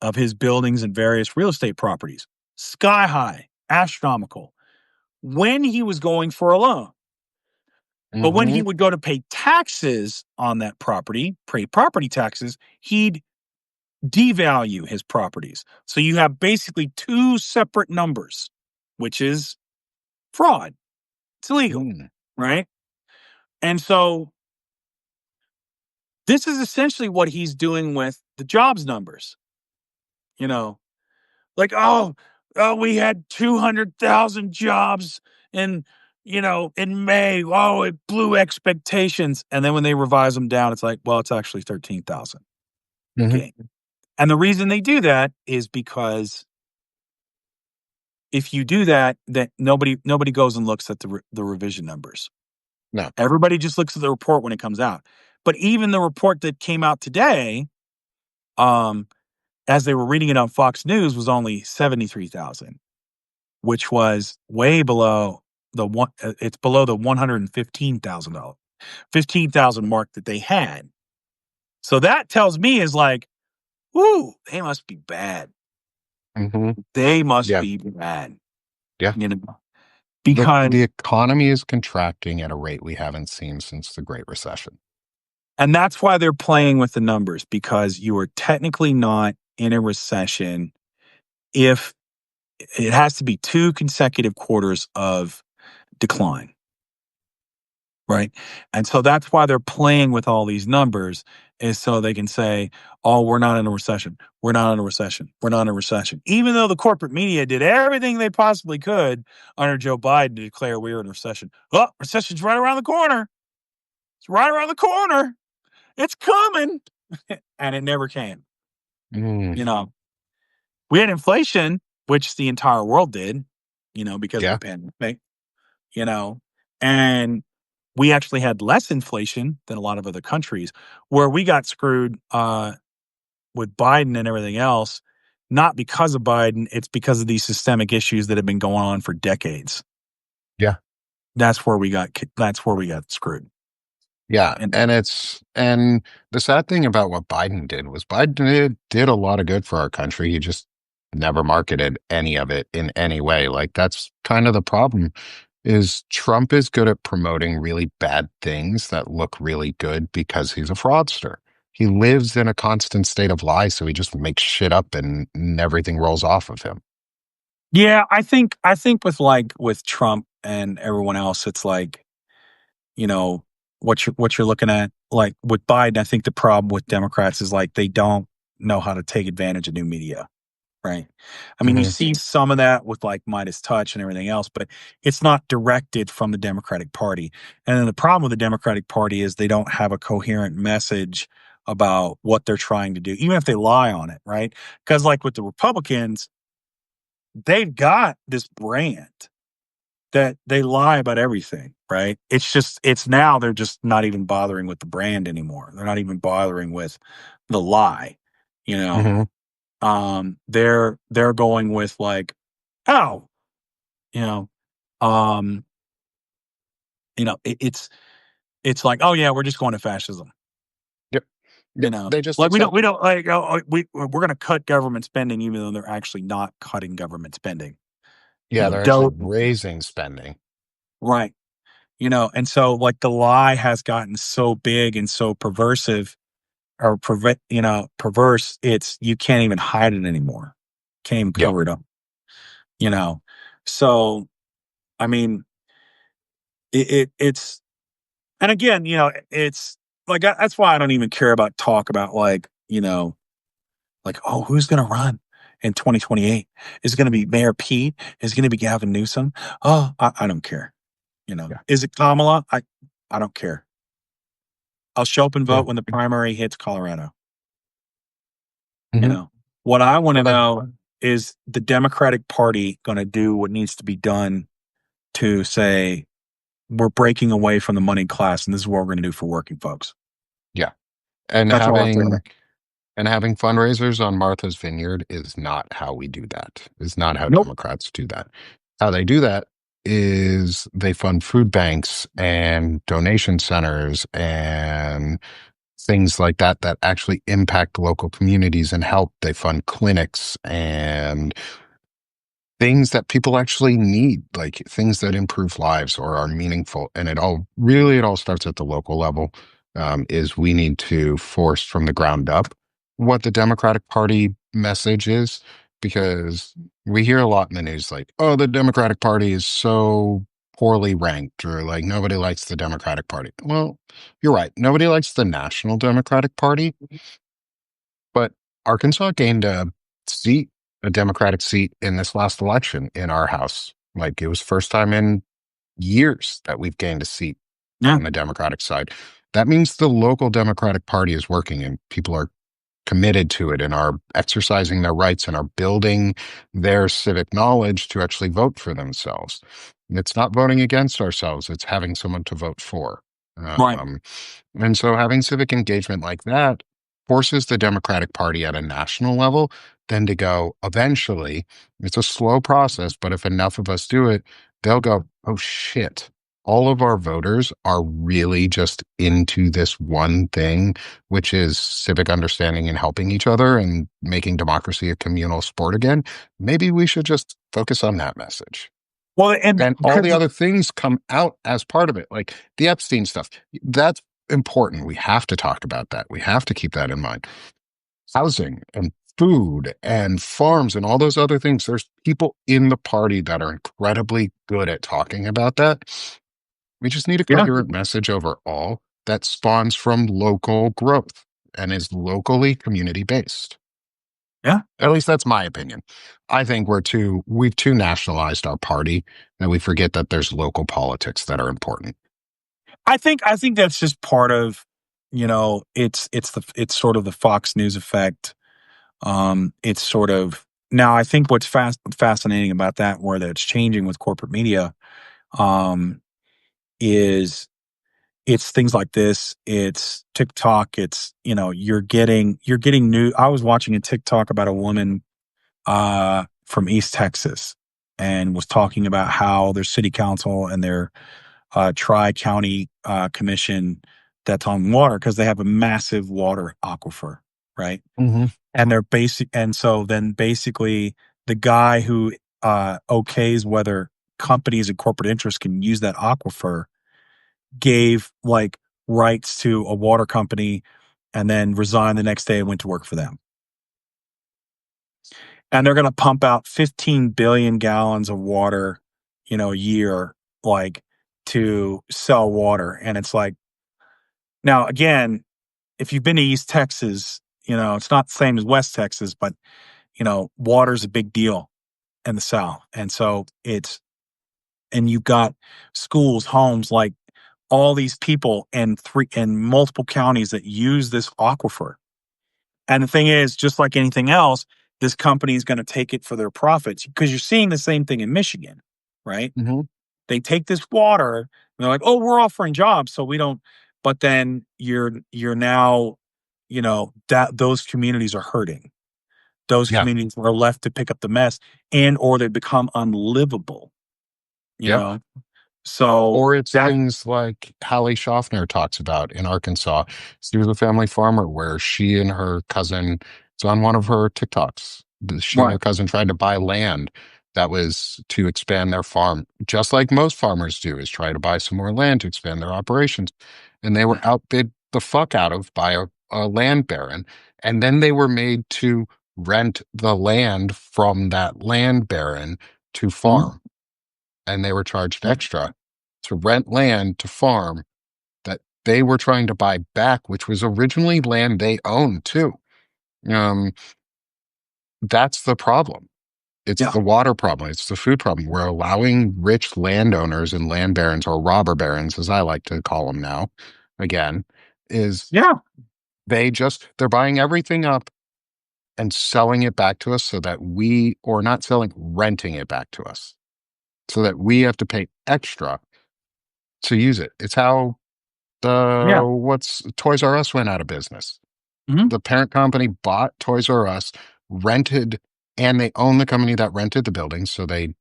of his buildings and various real estate properties sky high, astronomical, when he was going for a loan. But when he Hmm. would go to pay taxes on that property, pay property taxes, he'd devalue his properties. So you have basically two separate numbers, which is fraud. It's illegal, Mm. right? And so this is essentially what he's doing with the jobs numbers. You know, like, we had 200,000 jobs in, in May. Oh, it blew expectations. And then when they revise them down, it's like, well, it's actually 13,000. Hmm. Okay. And the reason they do that is because if you do that, then nobody goes and looks at the revision numbers. No. Everybody just looks at the report when it comes out. But even the report that came out today, um, as they were reading it on Fox News, was only 73,000, which was way below the one. It's below the $115,000, 15,000 mark that they had. So that tells me is like, ooh, they must be bad. Hmm. They must Yeah. be bad. Yeah. You know, The because economy is contracting at a rate we haven't seen since the Great Recession. and that's why they're playing with the numbers because you are technically not in a recession if it has to be two consecutive quarters of decline, right? And so that's why they're playing with all these numbers is so they can say, "Oh, we're not in a recession. We're not in a recession. We're not in a recession." Even though the corporate media did everything they possibly could under Joe Biden to declare we were in a recession. Oh, recession's right around the corner. It's right around the corner. It's coming. and it never came. Mm, You know, we had inflation, which the entire world did, because of the yeah. pandemic, you know, and we actually had less inflation than a lot of other countries. Where we got screwed with Biden and everything else, not because of Biden, it's because of these systemic issues that have been going on for decades. Yeah. That's where we got screwed. Yeah. And And the sad thing about what Biden did was Biden did a lot of good for our country. He just never marketed any of it in any way. Like that's kind of the problem is Trump is good at promoting really bad things that look really good because he's a fraudster. He lives in a constant state of lies, so he just makes shit up and everything rolls off of him. yeah, I think with Trump and everyone else, it's like, you know, what you're looking at. Like with Biden, I think the problem with Democrats is like they don't know how to take advantage of new media. Right. I mean, you Hmm. see some of that with like Midas Touch and everything else, but it's not directed from the Democratic Party. And then the problem with the Democratic Party is they don't have a coherent message about what they're trying to do, even if they lie on it. Right. Because like with the Republicans, they've got this brand that they lie about everything. Right. It's now they're just not even bothering with the brand anymore. They're not even bothering with the lie, you know? Hmm. They're going with like, oh, you know, um, it's like, oh yeah, we're just going to fascism. Yep. Yep. They just Like accept. we don't like we're going to cut government spending, even though they're actually not cutting government spending. Yeah, they're actually Don't raising spending. right. And so like the lie has gotten so big and so perversive or perverse. It's you can't even hide it anymore. Can't even Yeah. cover it up. You know, so I mean, it's and again, it's like that's why I don't even care about talk about like like oh who's gonna run in 2028? Is it gonna be Mayor Pete? Is it gonna be Gavin Newsom? Oh, I don't care. Yeah. Is it Kamala? I don't care. I'll show up and Yeah. vote when the primary hits Colorado. You Hmm. know what I want to Well, then, know is the Democratic Party going to do what needs to be done to say we're breaking away from the money class and this is what we're going to do for working folks. yeah. And That's all I care having about. and having fundraisers on Martha's Vineyard is not how we do that. Is not how Nope. Democrats do that. How they do that is they fund food banks and donation centers and things like that that actually impact local communities and help. They fund clinics and things that people actually need, like things that improve lives or are meaningful. And it all starts at the local level. Is we need to force from the ground up what the Democratic Party message is, because we hear a lot in the news like, oh, the Democratic Party is so poorly ranked, or like nobody likes the Democratic Party. Well, you're right. Nobody likes the National Democratic Party, but Arkansas gained seat, a Democratic seat in this last election in our House. Like it was first time in years that we've gained a seat Yeah. on the Democratic side. That means the local Democratic Party is working and people are committed to it and are exercising their rights and are building their civic knowledge to actually vote for themselves. It's not voting against ourselves, it's having someone to vote for. Right. Um, and so having civic engagement like that forces the Democratic Party at a national level then to go, eventually, it's a slow process, but if enough of us do it, they'll go, oh shit, all of our voters are really just into this one thing, which is civic understanding and helping each other and making democracy a communal sport again. Maybe we should just focus on that message. Well, and And all the because other things come out as part of it, like the Epstein stuff. That's important. We have to talk about that. We have to keep that in mind. Housing and food and farms and all those other things. There's people in the party that are incredibly good at talking about that. We just need a yeah, coherent message overall that spawns from local growth and is locally community based. yeah. At least that's my opinion. I think we've too nationalized our party and we forget that there's local politics that are important. I think that's just part of it's sort of the Fox News effect. It's sort of now. I think what's fascinating about that, where that's changing with corporate media, um, is it's things like this. It's TikTok. It's you're getting new. I was watching a TikTok about a woman from East Texas, and was talking about how their city council and their tri county commission that's on water, because they have a massive water aquifer, right? Hmm. And they're basic, and so then basically the guy who okays whether companies and corporate interests can use that aquifer gave like rights to a water company, and then resigned the next day and went to work for them. And they're going to pump out 15 billion gallons of water, a year, like, to sell water. And it's like, now again, if you've been to East Texas, it's not the same as West Texas, but water's a big deal in the South. And so and you've got schools, homes, like all these people in multiple counties that use this aquifer. And the thing is, just like anything else, this company is going to take it for their profits, because you're seeing the same thing in Michigan, right? Hmm. They take this water and they're like, "Oh, we're offering jobs, so we don't." But then you're now, that those communities are hurting. Those Yeah. communities are left to pick up the mess, and or they become unlivable, you Yep. know. So Or it's that things like Hallie Schaffner talks about in Arkansas. She was a family farmer where she and her cousin, it's on one of her TikToks. She and her right. cousin tried to buy land that was to expand their farm, just like most farmers do, is try to buy some more land to expand their operations. And they were outbid the fuck out of by a land baron. And then they were made to rent the land from that land baron to Mhm. farm, and they were charged extra to rent land to farm that they were trying to buy back, which was originally land they owned too. Um, that's the problem. It's Yeah. the water problem. It's the food problem. We're allowing rich landowners and land barons, or robber barons, as I like to call them now, again, is Yeah. they're buying everything up and selling it back to us so that or not selling, renting it back to us so that we have to pay extra to use it. It's how Yeah. what's Toys R Us went out of business. Mhm. The parent company bought Toys R Us, rented, and they own the company that rented the building. So they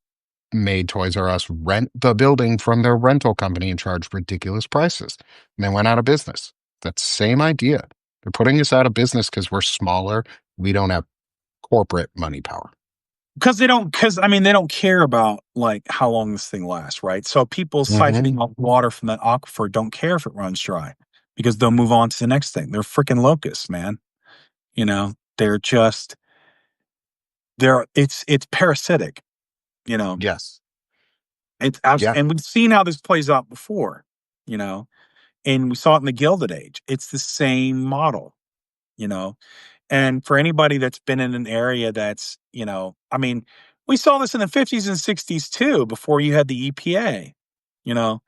made Toys R Us rent the building from their rental company and charge ridiculous prices. And they went out of business. That same idea. They're putting us out of business because we're smaller. We don't have corporate money power. Because I mean, they don't care about like how long this thing lasts, right? So people Hmm. siphoning off water from that aquifer don't care if it runs dry, because they'll move on to the next thing. They're freaking locusts, man. They're just it's parasitic, you know. Yes. Yeah. And we've seen how this plays out before, you know, and we saw it in the Gilded Age. It's the same model, you know. And for anybody that's been in an area that's, I mean, we saw this in the 50s and 60s too, before you had the EPA, you know.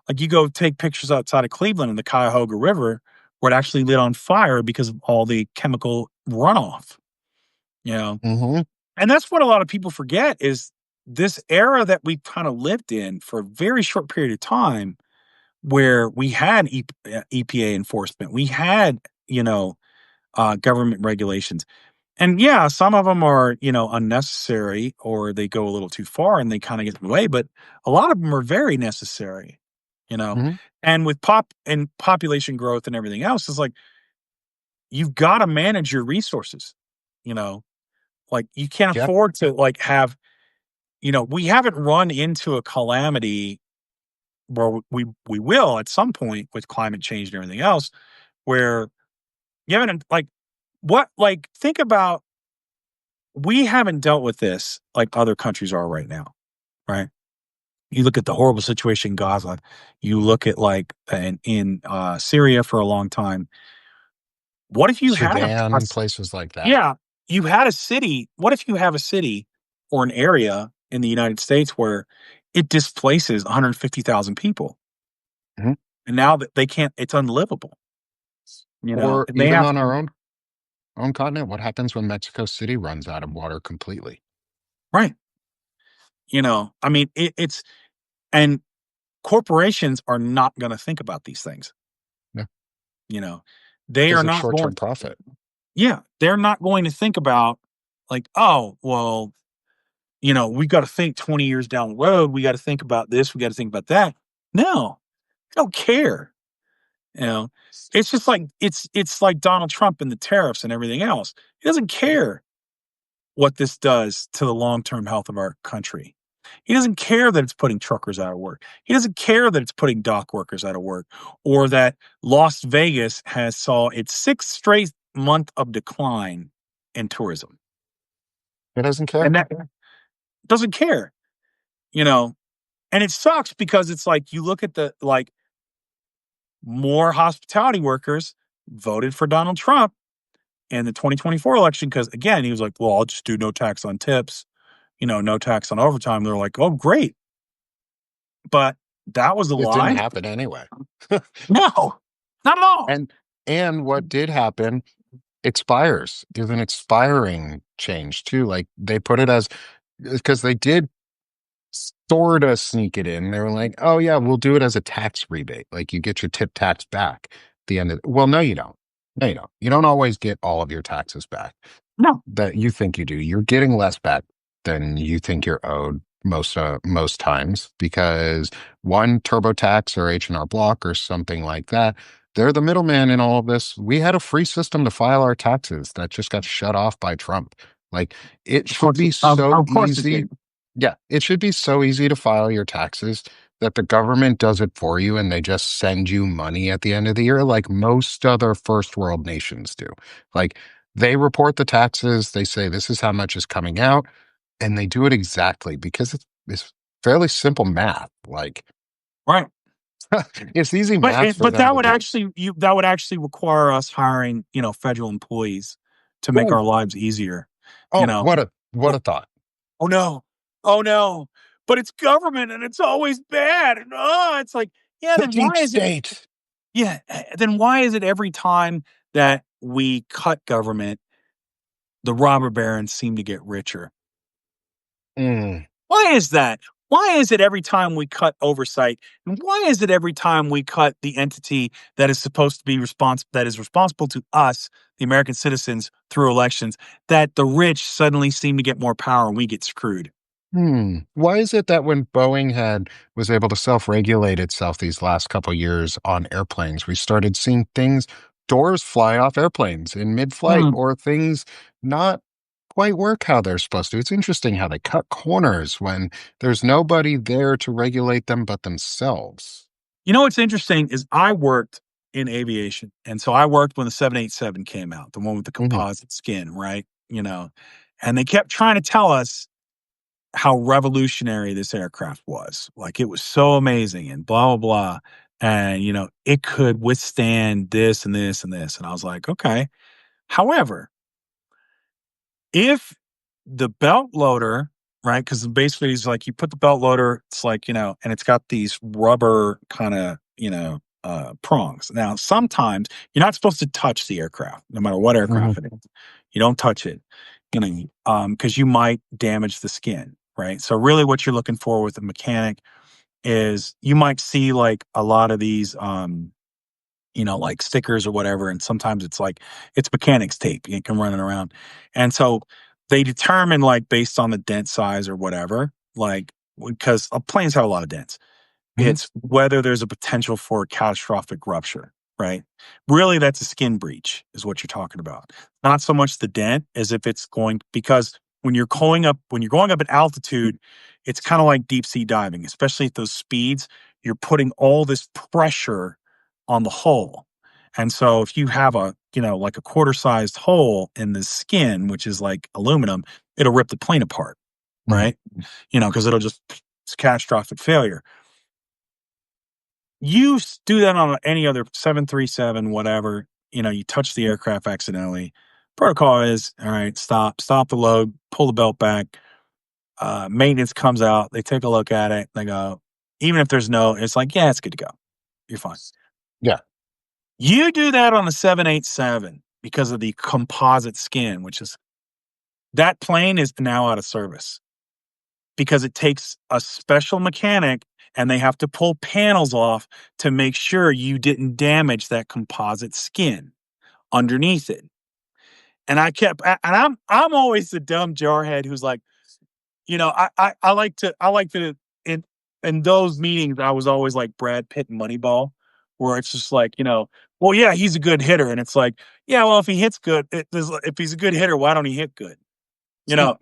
Like, you go take pictures outside of Cleveland in the Cuyahoga River, where it actually lit on fire because of all the chemical runoff, you know. Hmm. And that's what a lot of people forget, is this era that we kind of lived in for a very short period of time, where we had EPA enforcement, we had, government regulations. And yeah, some of them are, unnecessary, or they go a little too far and they kind of get in the way, but a lot of them are very necessary, you know. Hmm. And with population growth and everything else, it's like you've got to manage your resources, you know. Like, you can't Yeah. afford to like have, we haven't run into a calamity where we will at some point with climate change and everything else, where you haven't think about, we haven't dealt with this like other countries are right now, right? You look at the horrible situation in Gaza. You look at like in Syria for a long time. What if you had Sudan, places like that. yeah, you had a city? What if you have a city or an area in the United States where it displaces 150,000 people, Mhm. and now that they can't, it's unlivable. Or They even have on our to, own continent, what happens when Mexico City runs out of water completely? right. I mean, it's, and corporations are not going to think about these things. Yeah, You know, they because are it's not going, short-term profit. yeah, they're not going to think about like, oh, well, we got to think 20 years down the road. We got to think about this. We got to think about that. No, I don't care. You know, it's just like it's like Donald Trump and the tariffs and everything else. He doesn't care what this does to the long-term health of our country. He doesn't care that it's putting truckers out of work. He doesn't care that it's putting dock workers out of work or that Las Vegas has saw its sixth straight month of decline in tourism. It doesn't And care. that doesn't care, you know. And it sucks because it's like you look at the like more hospitality workers voted for Donald Trump in the 2024 election because again, he was like, well, I'll just do no tax on tips, no tax on overtime. They're like, oh, great. But that was a It didn't lie. happen anyway. No, not at all. And what did happen expires is an expiring change too. Like they put it as because they did sort of sneak it in. They were like, "Oh yeah, we'll do it as a tax rebate. Like you get your tip tax back at the end of." Well, no, you don't. No, you don't. You don't always get all of your taxes back No, that you think you do. You're getting less back than you think you're owed most times because one TurboTax or H&R Block or something like that, they're the middleman in all of this. We had a free system to file our taxes that just got shut off by Trump. Like it should be so of course it easy. did. Yeah, it should be so easy to file your taxes that the government does it for you and they just send you money at the end of the year like most other first world nations do. Like they report the taxes, they say this is how much is coming out, and they do it exactly because it's fairly simple math. Like Right. it's easy But math for but them that to would do. actually that would actually require us hiring, federal employees to make Oh, our lives easier. You oh, know. what a thought. Oh no. Oh no. But it's government and it's always bad. And it's like, yeah, The then deep why is it state. yeah, then why is it every time that we cut government, the robber barons seem to get richer? Mm, Why is that? Why is it every time we cut oversight? And why is it every time we cut the entity that is supposed to be that is responsible to us, the American citizens, through elections, that the rich suddenly seem to get more power and we get screwed? Why is it that when Boeing was able to self-regulate itself these last couple years on airplanes, we started seeing doors fly off airplanes in mid-flight Hmm. or things not quite work how they're supposed to? It's interesting how they cut corners when there's nobody there to regulate them but themselves. What's interesting is I worked in aviation. And so I worked when the 787 came out, the one with the Mhm, composite skin, right? And they kept trying to tell us how revolutionary this aircraft was. Like it was so amazing and blah, blah, blah. And, it could withstand this and this and this. And I was like, okay. However, if the belt loader, right? Because basically it's like you put the belt loader, it's like, and it's got these rubber kind of, prongs. Now, sometimes you're not supposed to touch the aircraft, no matter what mhm, aircraft it is. You don't touch it, because you might damage the skin, right? So really what you're looking for with a mechanic is you might see like a lot of these like stickers or whatever. And sometimes it's like it's mechanics tape. You can run it around. And so they determine like based on the dent size or whatever, like because planes have a lot of dents. mhm, It's whether there's a potential for catastrophic rupture, right? Really, that's a skin breach, is what you're talking about. Not so much the dent as if it's going because when you're going up at altitude, it's kind of like deep sea diving, especially at those speeds. You're putting all this pressure on the hull. And so if you have like a quarter sized hole in the skin, which is like aluminum, it'll rip the plane apart, mhm, right? Because it'll just it's catastrophic failure. Do that on any other 737, whatever, you touch the aircraft accidentally. Protocol is, all right, stop the load, pull the belt back. Maintenance comes out, they take a look at it, they go, even if there's no, it's like, yeah, it's good to go. You're fine. yeah. You do that on a 787 because of the composite skin, which is that plane is now out of service because it takes a special mechanic and they have to pull panels off to make sure you didn't damage that composite skin underneath it. And I'm always the dumb jarhead who's like, I like to in those meetings I was always like Brad Pitt and Moneyball, where it's just like, well, yeah, he's a good hitter, and it's like, yeah, well, if he hits good, if he's a good hitter, why don't he hit good? You know.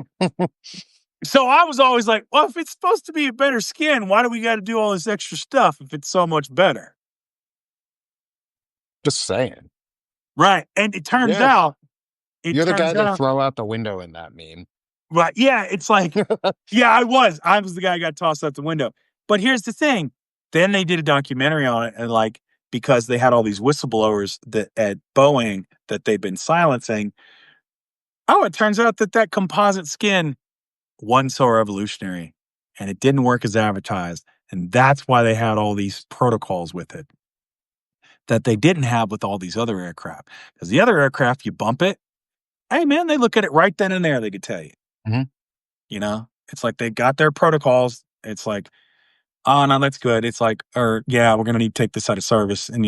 So I was always like, well, if it's supposed to be a better skin, why do we got to do all this extra stuff if it's so much better? Just saying. Right. And it turns Yeah. out, You're the guy they throw out the window in that meme. right. Yeah. It's like, yeah, I was the guy who got tossed out the window. But here's the thing. Then they did a documentary on it, and like, because they had all these whistleblowers that at Boeing that they've been silencing. Oh, it turns out that composite skin wasn't so revolutionary and it didn't work as advertised. And that's why they had all these protocols with it that they didn't have with all these other aircraft. Because the other aircraft, you bump it, hey man, they look at it right then and there. They could tell you. Mhm. It's like they got their protocols. It's like, oh no, that's good. It's like, or yeah, we're gonna need to take this out of service, and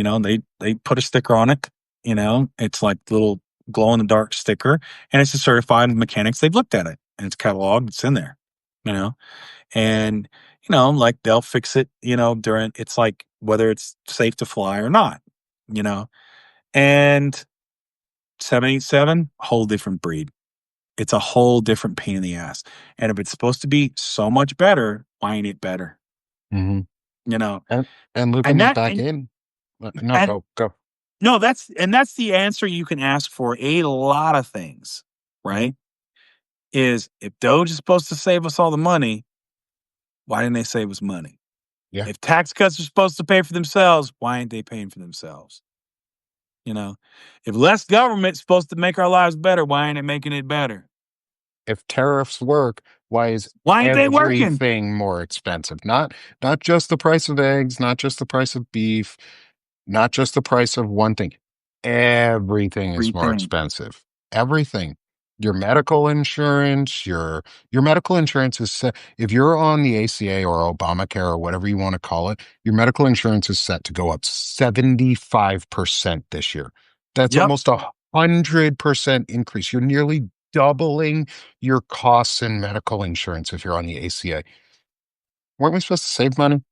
they put a sticker on it. It's like little glow in the dark sticker, and it's a certified mechanics. They've looked at it, and it's cataloged. It's in there. You know, and like they'll fix it. During it's like whether it's safe to fly or not. You know, and 787, whole different breed. It's a whole different pain in the ass. And if it's supposed to be so much better, why ain't it better? Mhm. You know, And looping and it that back and in. No, and go. no, that's the answer you can ask for a lot of things, Mhm. right? Is if Doge is supposed to save us all the money, why didn't they save us money? Yeah. If tax cuts are supposed to pay for themselves, why ain't they paying for themselves? You know, if less government's supposed to make our lives better, why ain't it making it better? If tariffs work, why is Why ain't they working? everything more expensive? Not just the price of eggs, not just the price of beef, not just the price of one thing. Everything is more Everything. expensive. Everything. Your medical insurance, your medical insurance is set. If you're on the ACA or Obamacare or whatever you want to call it, your medical insurance is set to go up 75% this year. That's Yep. almost 100% increase. You're nearly doubling your costs in medical insurance if you're on the ACA. Weren't we supposed to save money?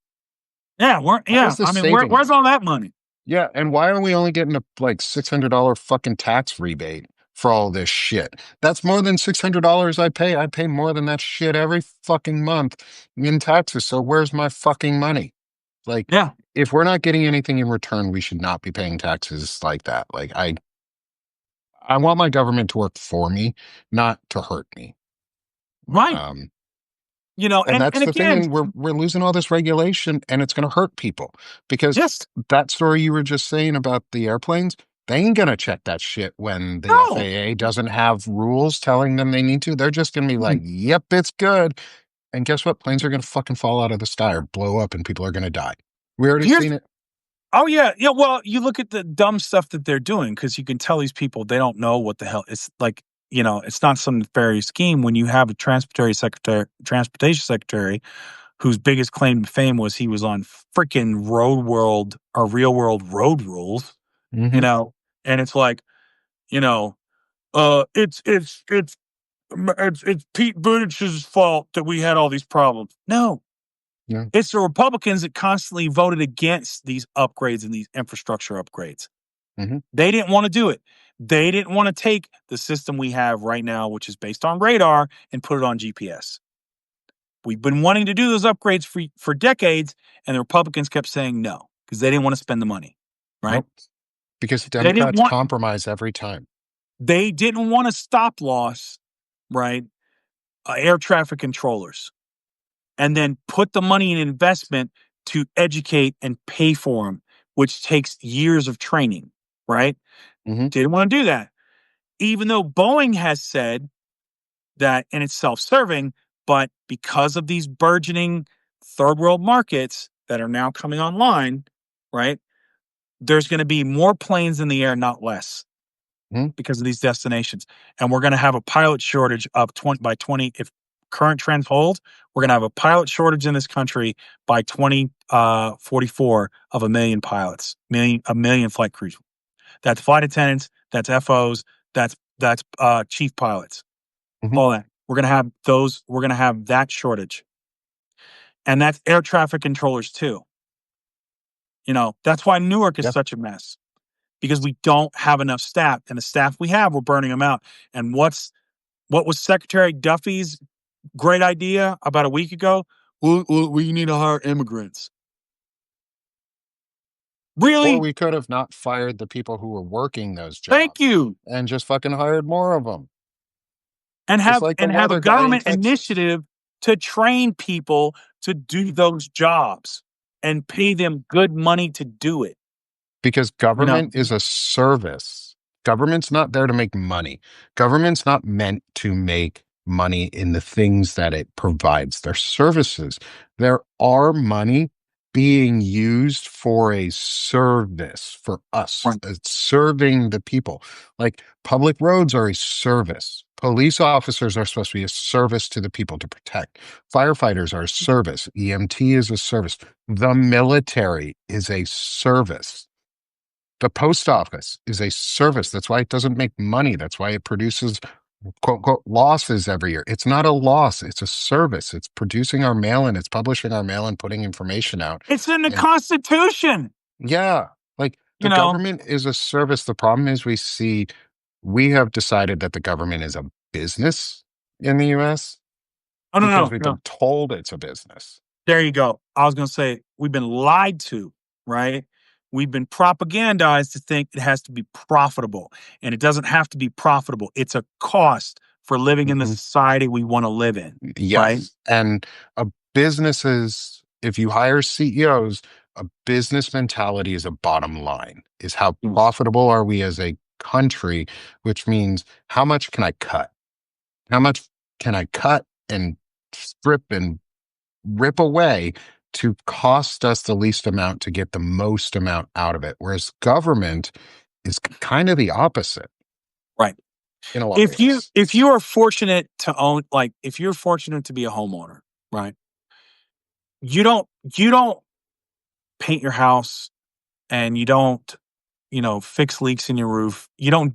Yeah. How Yeah. is this I mean, saving where's us? all that money? Yeah, and why are we only getting a like $600 fucking tax rebate for all this shit? That's more than $600 I pay. I pay more than that shit every fucking month in taxes. So where's my fucking money? Like, Yeah. if we're not getting anything in return, we should not be paying taxes like that. Like, I want my government to work for me, not to hurt me. Right. Um, and And that's the thing, again, and we're losing all this regulation, and it's going to hurt people because just that story you were just saying about the airplanes, they ain't going to check that shit when the no. FAA doesn't have rules telling them they need to. They're just going to be like, Mm. "Yep, it's good." And guess what? Planes are going to fucking fall out of the sky or blow up, and people are going to die. We already Here's seen it. oh yeah, yeah. Well, you look at the dumb stuff that they're doing because you can tell these people they don't know what the hell. It's like it's not some nefarious scheme when you have a transportation secretary whose biggest claim to fame was he was on freaking Road World or Real World Road Rules. You Hmm. know, and it's like you know, it's Pete Buttigieg's fault that we had all these problems. No, Yeah. it's the Republicans that constantly voted against these upgrades and these infrastructure upgrades. Hmm. They didn't want to do it. They didn't want to take the system we have right now, which is based on radar, and put it on GPS. We've been wanting to do those upgrades for decades, and the Republicans kept saying no because they didn't want to spend the money. Right? Nope. Because the They didn't Democrats want. compromise every time. They didn't want to stop loss. Right? Air traffic controllers, and then put the money in investment to educate and pay for them, which takes years of training, right? Hmm. Didn't want to do that. Even though Boeing has said that, and it's self serving, but because of these burgeoning third world markets that are now coming online, right? there's going to be more planes in the air, not less, Mhm. because of these destinations. And we're going to have a pilot shortage of 20 by 20. If current trends hold, we're going to have a pilot shortage in this country by 2044 of a million pilots, a million flight crews. That's flight attendants, that's FOs, that's chief pilots, Mhm. all that. We're going to have those. We're going to have that shortage, and that's air traffic controllers too. That's why Newark is Yeah. such a mess, because we don't have enough staff, and the staff we have, we're burning them out. And what was Secretary Duffy's great idea about a week ago? Well, we need to hire immigrants. Or Really? we could have not fired the people who were working those Thank jobs you. and just fucking hired more of them. And Just have like the and have a weather guy in government Texas. initiative to train people to do those jobs and pay them good money to do it. Because You know, government is a service. Government's not there to make money. Government's not meant to make money in the things that it provides. They're services. There are money being used for a service for us. right. It's serving the people. Like public roads are a service. Police officers are supposed to be a service to the people to protect. Firefighters are a service. EMT is a service. The military is a service. The post office is a service. That's why it doesn't make money. That's why it produces quote unquote losses every year. It's not a loss, it's a service. It's producing our mail and it's publishing our mail and putting information out. It's in the And Constitution. yeah, like You the know, government is a service. The problem is we have decided that the government is a business in the US oh no, because no, we've no. been told it's a business. There you go. I was going to say we've been lied to, right? We've been propagandized to think it has to be profitable, and it doesn't have to be profitable. It's a cost for living in the Mhm. society we want to live in, right? Yes. And businesses, if you hire CEOs, a business mentality is a bottom line, is how Yes. profitable are we as a country, which means how much can I cut? How much can I cut and strip and rip away to cost us the least amount to get the most amount out of it? Whereas government is kind of the opposite Right. in a lot of If ways. you are fortunate to own, like if you're fortunate to be a homeowner, right? You don't paint your house, and you don't, fix leaks in your roof. You don't,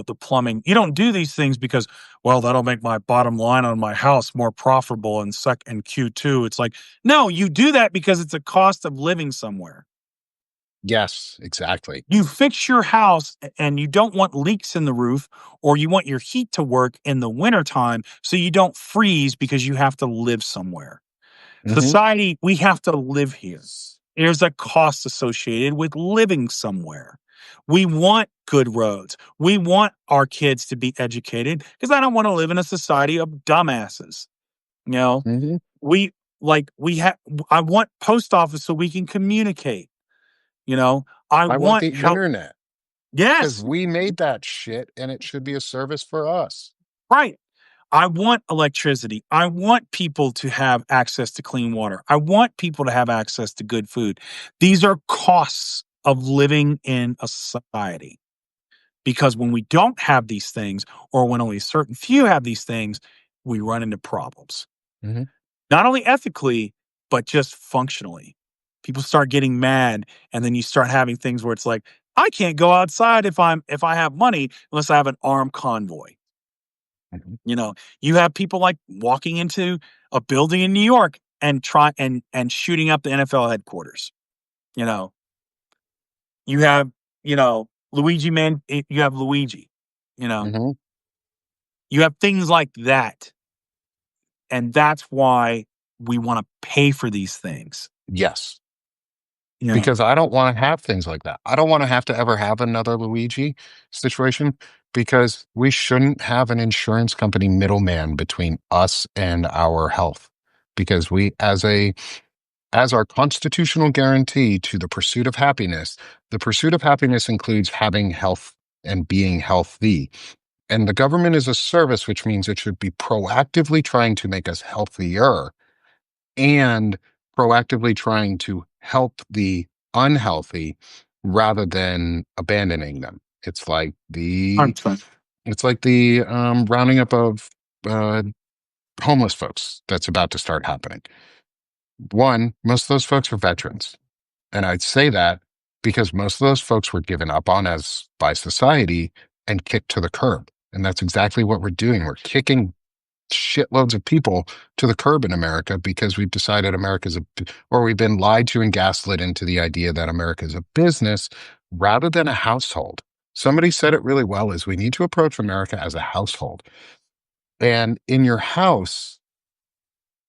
the plumbing. You don't do these things because, well, that'll make my bottom line on my house more profitable in Q2. It's like, no, you do that because it's a cost of living somewhere. Yes, exactly. You fix your house and you don't want leaks in the roof, or you want your heat to work in the wintertime so you don't freeze because you have to live somewhere. Hmm. Society, we have to live here. There's a cost associated with living somewhere. We want good roads. We want our kids to be educated because I don't want to live in a society of dumbasses. You know, Hmm. we we have, I want post office so we can communicate. I I want want the help. internet. Because Yes, we made that shit and it should be a service for us. right. I want electricity. I want people to have access to clean water. I want people to have access to good food. These are costs of living in a society, because when we don't have these things, or when only a certain few have these things, we run into problems. Hmm. Not only ethically, but just functionally. People start getting mad, and then you start having things where it's like, I can't go outside if I have money unless I have an armed convoy. Hmm. You know, you have people like walking into a building in New York and shooting up the NFL headquarters. You know, you have, you have Luigi, you know, Hmm. you have things like that. And that's why we want to pay for these things. Yes. You know, Because I don't want to have things like that. I don't want to have to ever have another Luigi situation because we shouldn't have an insurance company middleman between us and our health. Because as our constitutional guarantee to the pursuit of happiness includes having health and being healthy. And the government is a service, which means it should be proactively trying to make us healthier and proactively trying to help the unhealthy rather than abandoning them. It's like the 100%. rounding up of uh, homeless folks that's about to start happening. One, most of those folks are veterans. And I'd say that because most of those folks were given up on as by society and kicked to the curb. And that's exactly what we're doing. We're kicking shitloads of people to the curb in America because we've decided or we've been lied to and gaslit into the idea that America is a business rather than a household. Somebody said it really well is we need to approach America as a household. And in your house,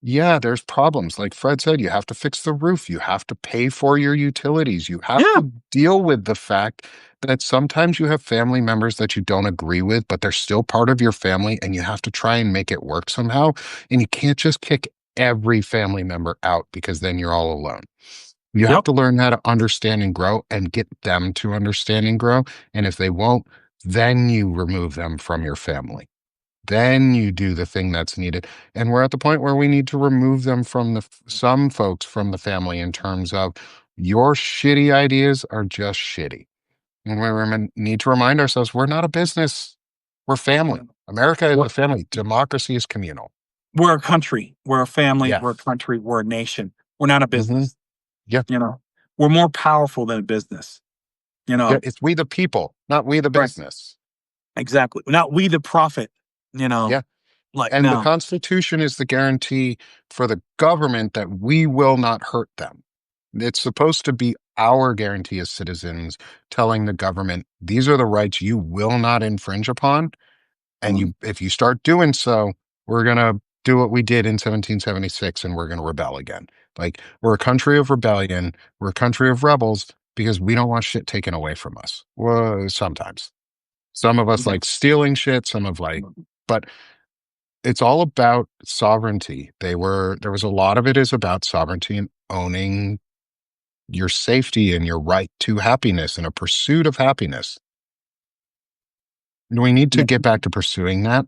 yeah, there's problems. Like Fred said, you have to fix the roof. You have to pay for your utilities. You have Yeah. to deal with the fact that sometimes you have family members that you don't agree with, but they're still part of your family and you have to try and make it work somehow. And you can't just kick every family member out because then you're all alone. You have Yep. to learn how to understand and grow and get them to understand and grow. And if they won't, then you remove them from your family. Then you do the thing that's needed. And we're at the point where we need to remove them from some folks from the family in terms of your shitty ideas are just shitty. And need to remind ourselves we're not a business. We're family. America is We're a family. Democracy is communal. we're a country. We're a family. We're a Yes. country. We're a nation. We're not a Hmm. business. Yeah. You know, we're more powerful than a business. You Yeah. know, It's we the people, not we the right? business. Exactly. Not we the prophet. You know, Yeah. like And the no. Constitution is the guarantee for the government that we will not hurt them. It's supposed to be our guarantee as citizens telling the government, these are the rights you will not infringe upon. And Mm, if you start doing so, we're going to do what we did in 1776 and we're going to rebel again. Like we're a country of rebellion. We're a country of rebels because we don't want shit taken away from us. Well, sometimes some of us yeah. like stealing shit, but it's all about sovereignty. There was a lot of it is about sovereignty and owning your safety and your right to happiness and a pursuit of happiness. And we need to Yeah. get back to pursuing that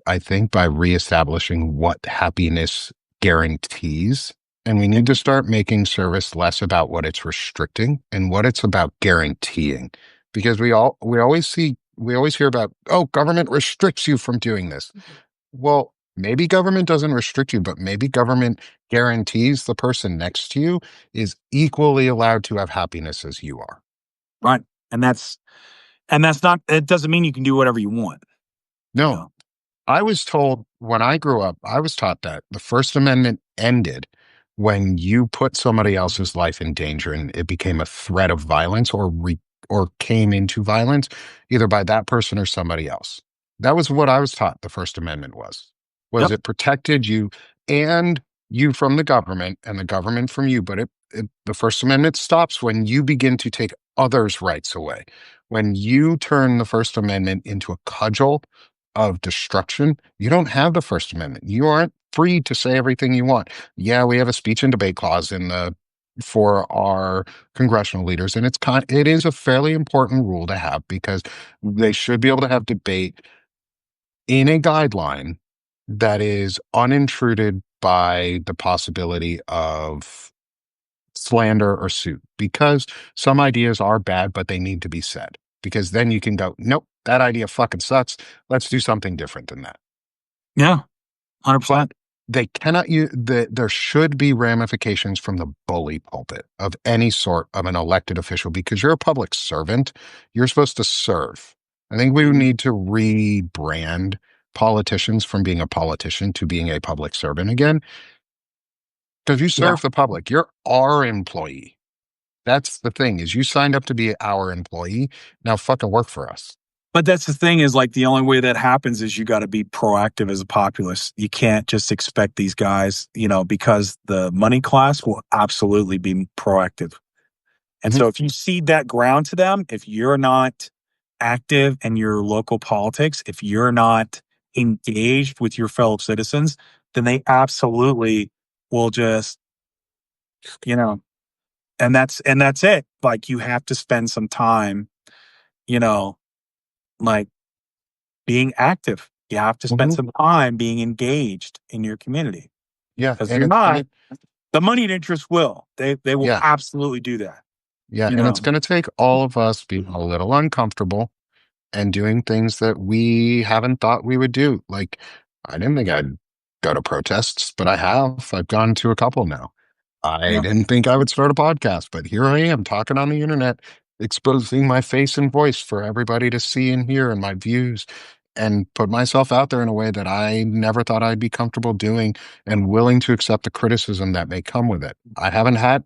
I think, by reestablishing what happiness guarantees. And we need to start making service less about what it's restricting and what it's about guaranteeing. Because we always hear about, oh, government restricts you from doing this. Well, maybe government doesn't restrict you, but maybe government guarantees the person next to you is equally allowed to have happiness as you are. Right. And that's not. It doesn't mean you can do whatever you want. You No, know. I was told when I grew up, I was taught that the First Amendment ended when you put somebody else's life in danger and it became a threat of violence or came into violence, either by that person or somebody else. That was what I was taught the First Amendment was Yep. it protected you and you from the government and the government from you. But the First Amendment stops when you begin to take others' rights away. When you turn the First Amendment into a cudgel of destruction, you don't have the First Amendment. You aren't free to say everything you want. Yeah, we have a speech and debate clause for our congressional leaders, and it is a fairly important rule to have because they should be able to have debate in a guideline that is unintruded by the possibility of slander or suit because some ideas are bad, but they need to be said. Because then you can go, nope, that idea fucking sucks. Let's do something different than that. Yeah. But 100%. they cannot there should be ramifications from the bully pulpit of any sort of an elected official because you're a public servant. You're supposed to serve. I think we Mhm. need to rebrand politicians from being a politician to being a public servant again because you Yeah. serve the public. You're our employee. That's the thing is you signed up to be our employee. Now fucking work for us. But that's the thing is like the only way that happens is you got to be proactive as a populace. You can't just expect these guys, because the money class will absolutely be proactive. And Mhm. so if you cede that ground to them, if you're not active in your local politics, if you're not engaged with your fellow citizens, then they absolutely will just, you know, and that's it. Like you have to spend some time, you know, like being active. You have to spend Mhm. some time being engaged in your community. Yeah. Because if And you're it, and not, it, the moneyed interest will. They will yeah. absolutely do that. Yeah, you and it's know. going to take all of us being a little uncomfortable and doing things that we haven't thought we would do. Like, I didn't think I'd go to protests, but I have. I've gone to a couple now. I Yeah. didn't think I would start a podcast, but here I am talking on the internet, exposing my face and voice for everybody to see and hear and my views and put myself out there in a way that I never thought I'd be comfortable doing and willing to accept the criticism that may come with it.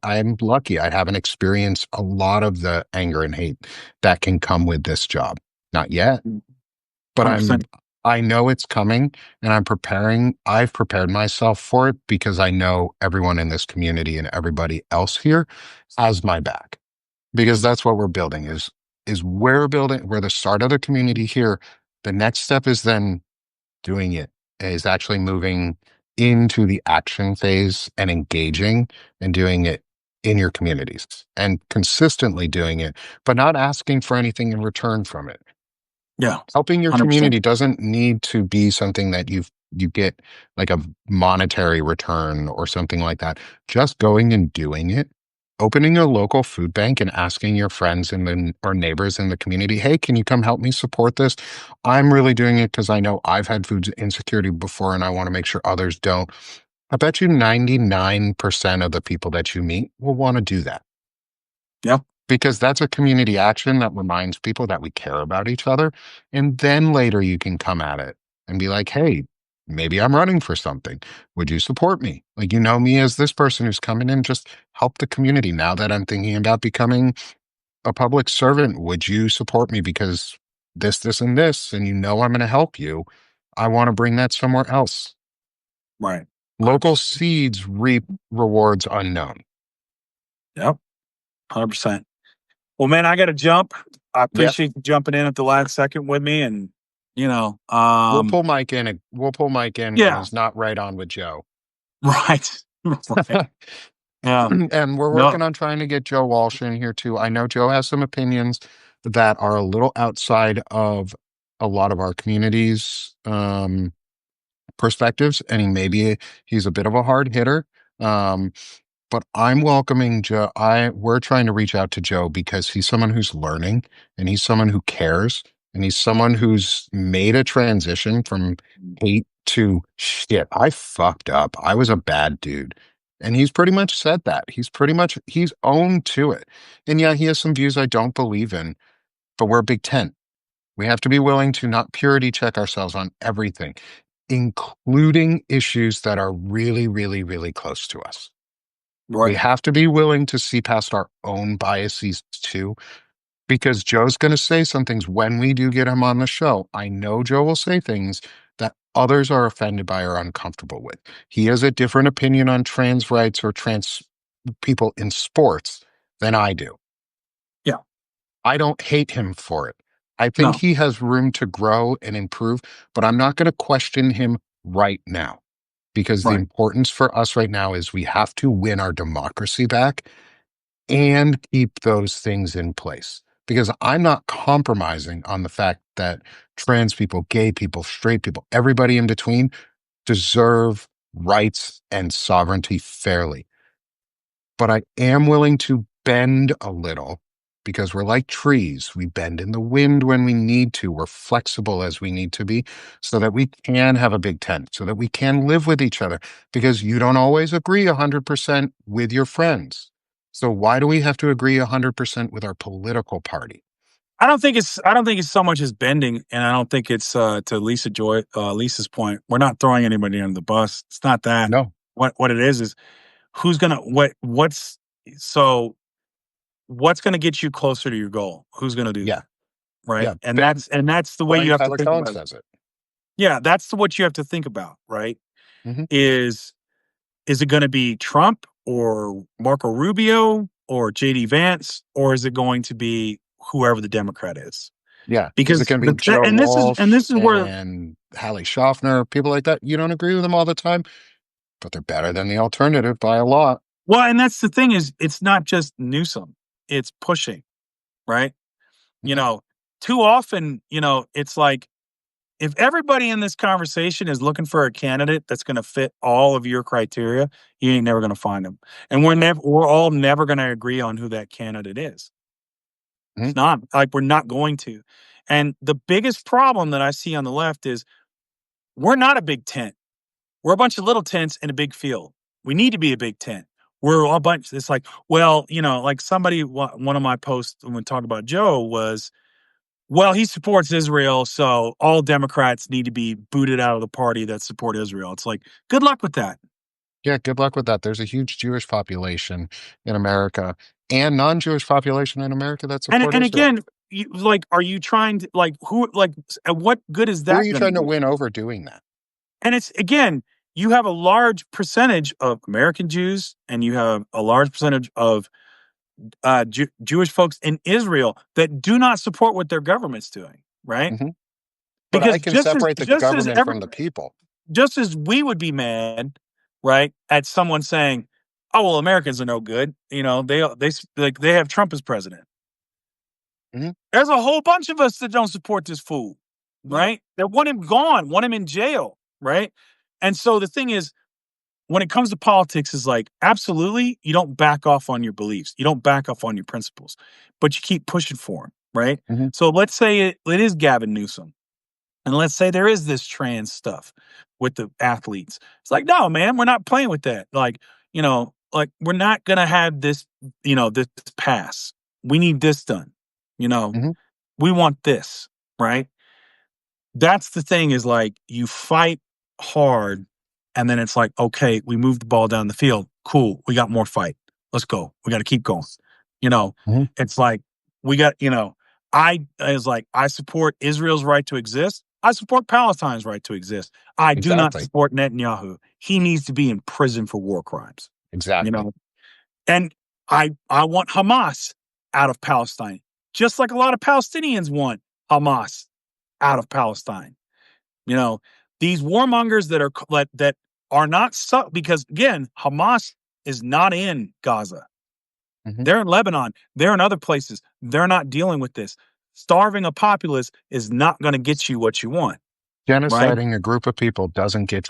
I'm lucky. I haven't experienced a lot of the anger and hate that can come with this job. Not yet, but 100%. I know it's coming and I'm preparing. I've prepared myself for it because I know everyone in this community and everybody else here has my back because that's what we're building is we're building, we're the start of the community here. The next step is then doing it, is actually moving into the action phase and engaging and doing it in your communities and consistently doing it, but not asking for anything in return from it. Yeah. Helping your 100%. community doesn't need to be something that you get like a monetary return or something like that. Just going and doing it, opening a local food bank and asking your friends and then or neighbors in the community, hey, can you come help me support this? I'm really doing it because I know I've had food insecurity before and I want to make sure others don't. I bet you 99% of the people that you meet will want to do that Yeah. because that's a community action that reminds people that we care about each other. And then later you can come at it and be like, hey, maybe I'm running for something. Would you support me? Like, you know me as this person who's coming in, just help the community. Now that I'm thinking about becoming a public servant, would you support me because this, and this, and you know I'm going to help you. I want to bring that somewhere else. Right. Local 100%. seeds reap rewards unknown. Yep. 100%. Well, man, I got to jump. I Yep. appreciate you jumping in at the last second with me. And, you know, We'll pull Mike in when yeah. he's not right on with Joe. Right. Right. Yeah. And we're No. working on trying to get Joe Walsh in here too. I know Joe has some opinions that are a little outside of a lot of our communities' perspectives, and he's a bit of a hard hitter. Um, but I'm welcoming Joe. We're trying to reach out to Joe because he's someone who's learning and he's someone who cares and he's someone who's made a transition from hate to shit. I fucked up. I was a bad dude. And he's pretty much said that. He's owned to it. And yeah, he has some views I don't believe in, but we're a big tent. We have to be willing to not purity check ourselves on everything, including issues that are really, really, really close to us. We Right. have to be willing to see past our own biases too, because Joe's going to say some things when we do get him on the show. I know Joe will say things that others are offended by or uncomfortable with. He has a different opinion on trans rights or trans people in sports than I do. Yeah. I don't hate him for it. I think No. he has room to grow and improve, but I'm not going to question him right now because the Right. importance for us right now is we have to win our democracy back and keep those things in place. Because I'm not compromising on the fact that trans people, gay people, straight people, everybody in between deserve rights and sovereignty fairly. But I am willing to bend a little because we're like trees. We bend in the wind when we need to. We're flexible as we need to be so that we can have a big tent, so that we can live with each other because you don't always agree 100% with your friends. So why do we have to agree 100% with our political party? I don't think it's so much as bending, and I don't think it's to Lisa's point. We're not throwing anybody under the bus. It's not that. No. What it is who's gonna so what's gonna get you closer to your goal? Who's gonna do Yeah. that? Right? Yeah. And that's the way you Brian have to Tyler think Cohen about it. says it. Yeah, that's what you have to think about, right? Hmm. Is is it gonna be Trump or Marco Rubio or JD Vance, or is it going to be whoever the Democrat is? Yeah. Is it Because going to be Joe and Walsh this is where and Hallie Schaffner, people like that? You don't agree with them all the time, but they're better than the alternative by a lot. well, and that's the thing is it's not just Newsom, it's pushing, right? You Mhm. know, too often, it's like if everybody in this conversation is looking for a candidate that's going to fit all of your criteria, you ain't never going to find them. And we're all never going to agree on who that candidate is. It's Mhm. not like we're not going to. And the biggest problem that I see on the left is we're not a big tent. We're a bunch of little tents in a big field. We need to be a big tent. We're all a bunch. It's like, well, like one of my posts when we talk about Joe was, well, he supports Israel, so all Democrats need to be booted out of the party that support Israel. It's like, good luck with that. Yeah, good luck with that. There's a huge Jewish population in America and non-Jewish population in America that And support and Israel. again, are you trying to what good is Who are that you going to trying to do? win over doing that? And it's again, you have a large percentage of American Jews, and you have a large percentage of Jewish folks in Israel that do not support what their government's doing, right? Hmm. But I Because can separate the government from the people. just as we would be mad, right, at someone saying, "Oh well, Americans are no good," they have Trump as president. Hmm. There's a whole bunch of us that don't support this fool, Yeah. right? That want him gone, want him in jail, right? And so the thing is, when it comes to politics, is like absolutely you don't back off on your beliefs, you don't back off on your principles, but you keep pushing for them, right? Hmm. So let's say it is Gavin Newsom. And let's say there is this trans stuff with the athletes. It's like, no, man, we're not playing with that. Like we're not gonna have this pass. We need this done. You know, Hmm. we want this, right? That's the thing is like you fight hard and then it's like, okay, we moved the ball down the field. Cool. We got more fight. Let's go. We got to keep going. You know, Hmm. it's like we got, I support Israel's right to exist. I support Palestine's right to exist. I do not Exactly. support Netanyahu. He needs to be in prison for war crimes. You Exactly. know, and I want Hamas out of Palestine, just like a lot of Palestinians want Hamas out of Palestine. You know, these warmongers that are not because again, Hamas is not in Gaza. Hmm. They're in Lebanon. They're in other places. They're not dealing with this. Starving a populace is not going to get you what you want, right? Genociding a group of people doesn't get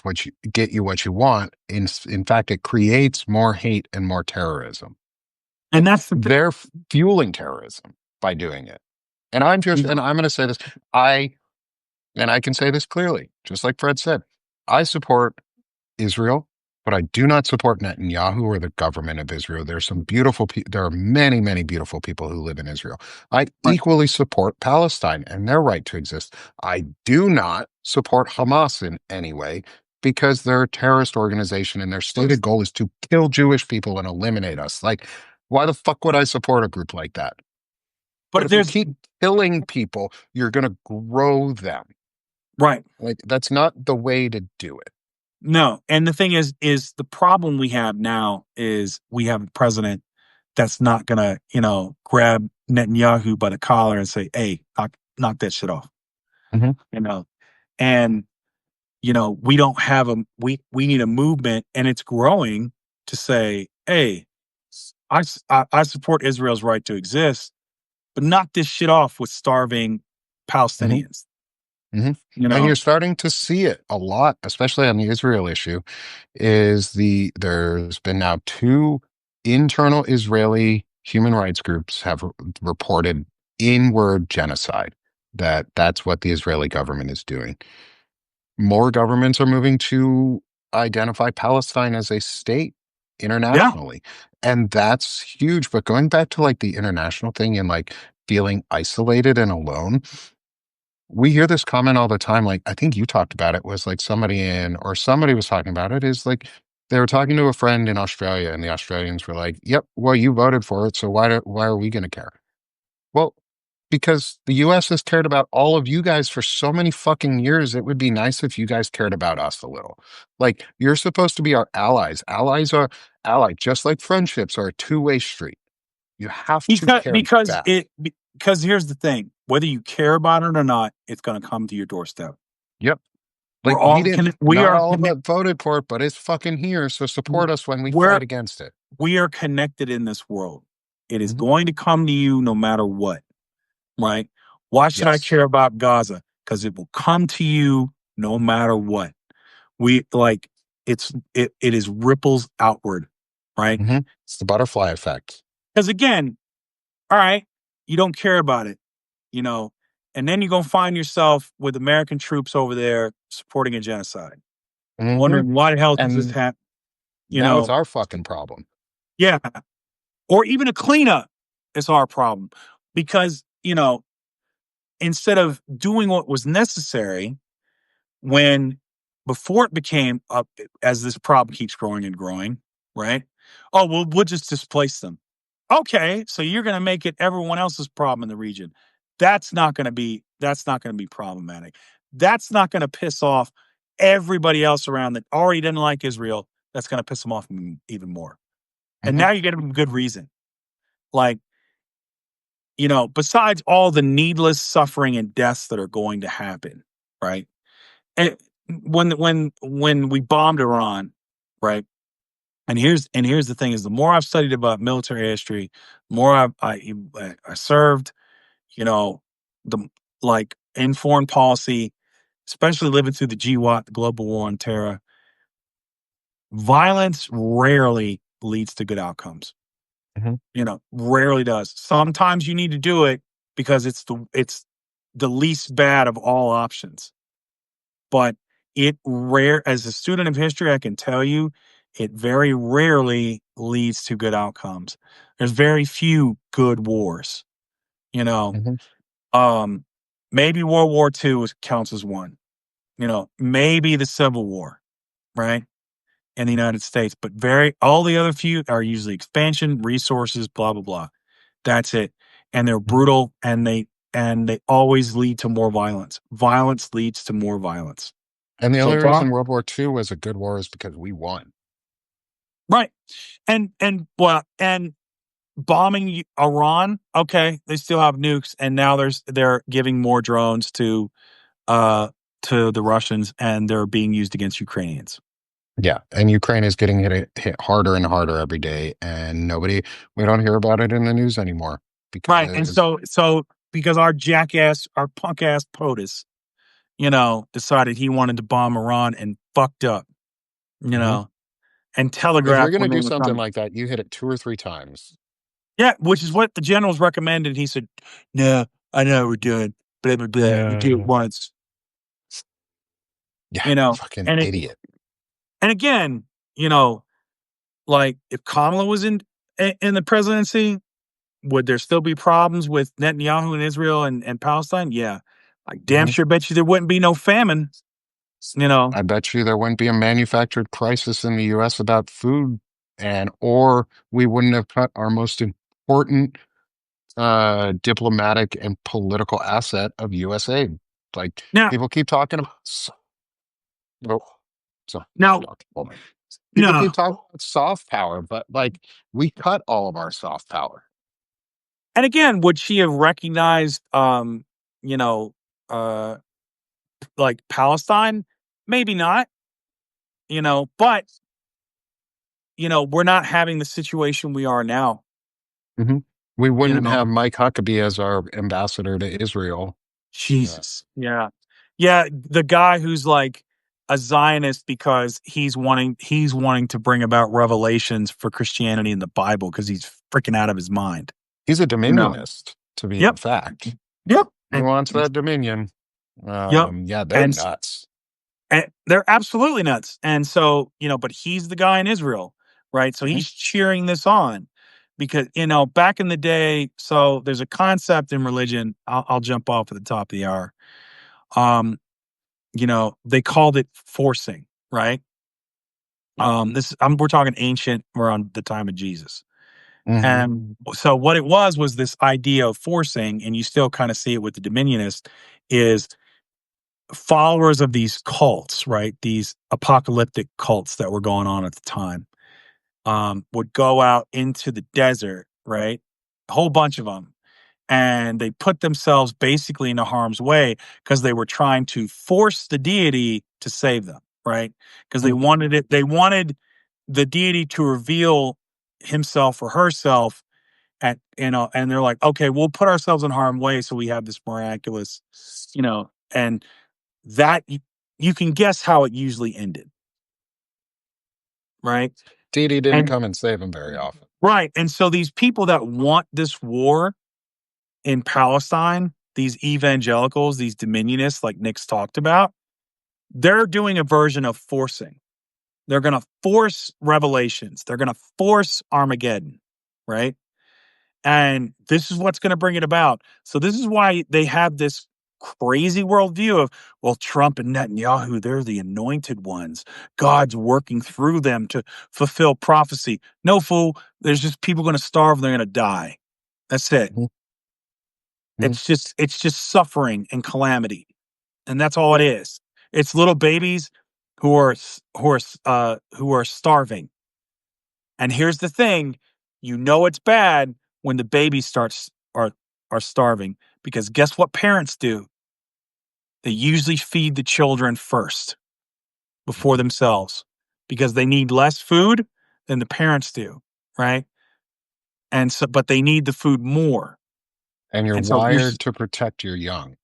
you what you want. In fact, it creates more hate and more terrorism. And that's the thing. They're fueling terrorism by doing it. And I'm going to say this. I And I can say this clearly, just like Fred said, I support Israel, but I do not support Netanyahu or the government of Israel. There are many, many beautiful people who live in Israel. I Right. equally support Palestine and their right to exist. I do not support Hamas in any way because they're a terrorist organization and their stated goal is to kill Jewish people and eliminate us. Like, why the fuck would I support a group like that? But But if you there's keep killing people, you're going to grow them. right. Like, that's not the way to do it. No. And the thing is the problem we have now is we have a president that's not gonna, grab Netanyahu by the collar and say, "Hey, knock that shit off." Mhm. You know, and we don't have we need a movement, and it's growing to say, "Hey, I support Israel's right to exist, but knock this shit off with starving Mhm. Palestinians." Mhm. You And you're know, starting to see it a lot, especially on the Israel issue, there's been now two internal Israeli human rights groups have reported inward genocide, that's what the Israeli government is doing. More governments are moving to identify Palestine as a state yeah, internationally. And that's huge. But going back to like the international thing and like feeling isolated and alone, we hear this comment all the time. Like, I think you talked about it, was like somebody was talking about it, is like they were talking to a friend in Australia, and the Australians were like, "Yep, well, you voted for it, so why are we going to care?" Well, because the US has cared about all of you guys for so many fucking years, it would be nice if you guys cared about us a little. Like, you're supposed to be our allies. Just like friendships are a two-way street. You have to because care because back. it because here's the thing: whether you care about it or not, it's going to come to your doorstep. Yep. We're Like, we all didn't, we not are all of connected. us voted for it, but it's fucking here. So support us when we We're fight against it. we are connected in this world. It is Mhm. going to come to you no matter what, right? Why should I Yes. care about Gaza? because it will come to you no matter what. We like it is ripples outward, right? It's the butterfly effect. Because again, all right, you don't care about it, you know, and then you're gonna find yourself with American troops over there supporting a genocide, wondering why the hell does this And happen? You now it's know, our fucking problem. yeah, or even a cleanup is our problem because instead of doing what was necessary when before it became up as this problem keeps growing and growing, right? Oh, well, we'll just displace them. Okay, so you're going to make it everyone else's problem in the region. That's not going to be problematic. That's not going to piss off everybody else around that already didn't like Israel. That's going to piss them off even more. And Mm-hmm. now you get them good reason. Like, besides all the needless suffering and deaths that are going to happen, right? And when we bombed Iran, right? And here's the thing: is the more I've studied about military history, the more I served, you know, the like in foreign policy, especially living through the GWAT, the Global War on Terror. Violence rarely leads to good outcomes. Mm-hmm. Rarely does. Sometimes you need to do it because it's the least bad of all options. But as a student of history, I can tell you, it very rarely leads to good outcomes. There's very few good wars. You know, Mm-hmm. um, maybe World War II counts as one. Maybe the Civil War, right, in the United States, but all the other few are usually expansion, resources, blah blah blah. That's it, and they're brutal, and they always lead to more violence. Violence leads to more violence. And the So, only reason World War II was a good war is because we won. right. And bombing Iran, okay, they still have nukes, and now they're giving more drones uh to the Russians, and they're being used against Ukrainians. Yeah, and Ukraine is getting hit harder and harder every day, and we don't hear about it in the news anymore Right. And because so because our punk ass POTUS, decided he wanted to bomb Iran and fucked up, you Mhm. know, and If you're telegraphed going to when they do were something coming. like that, you hit it 2 or 3 times. Yeah, which is what the generals recommended. He said, "No, I know what we're doing. Blah blah blah. We do it No. once." Yeah, You know, fucking and it, idiot. and again, you know, like if Kamala was in the presidency, would there still be problems with Netanyahu and Israel and Palestine? Yeah, I damn Mhm. sure bet you there wouldn't be no famine. You know, I bet you there wouldn't be a manufactured crisis in the US about food, or we wouldn't have cut our most important diplomatic and political asset of USA. Like now, people keep talking about oh, so now, hold on. People no, keep talking about soft power, but like we cut all of our soft power. and again, would she have recognized, you know, uh, like Palestine? Maybe not. But we're not having the situation we are now. Mhm. We You wouldn't know, have Mike Huckabee as our ambassador to Israel. Yeah. Jesus, yeah, yeah. The guy who's like a Zionist because he's wanting to bring about revelations for Christianity in the Bible because he's freaking out of his mind. He's a You know. dominionist, to be Yep. exact. Yep. He wants that dominion. Yep. Yeah, they're And nuts. And they're absolutely nuts. And so, but he's the guy in Israel, right? So Mhm. he's cheering this on because, back in the day, so there's a concept in religion. I'll jump off at the top of the hour. They called it forcing, right? We're talking ancient, we're on the time of Jesus. Mhm. And so what it was this idea of forcing, and you still kind of see it with the Dominionists, is followers of these cults, right? These apocalyptic cults that were going on at the time, would go out into the desert, right? A whole bunch of them. And they put themselves basically into harm's way because they were trying to force the deity to save them, right? Because they Mhm. wanted it, they wanted the deity to reveal himself or herself and they're like, okay, we'll put ourselves in harm's way so we have this miraculous, And that you can guess how it usually ended, right? Didi didn't And come and save him very often. right. And so these people that want this war in Palestine, these evangelicals, these dominionists, like Nick's talked about, they're doing a version of forcing. They're going to force revelations. They're going to force Armageddon, right? And this is what's going to bring it about. So this is why they have this crazy worldview of, well, Trump and Netanyahu, they're the anointed ones. God's working through them to fulfill prophecy. No, fool. There's just people going to starve. They're going to die. That's it. Mhm. Mhm. It's just suffering and calamity, and that's all it is. It's little babies who are starving. And here's the thing, it's bad when the babies are starving, because guess what parents do? They usually feed the children first before themselves, because they need less food than the parents do, right? And so, but they need the food more. And you're And so you're wired to protect your young.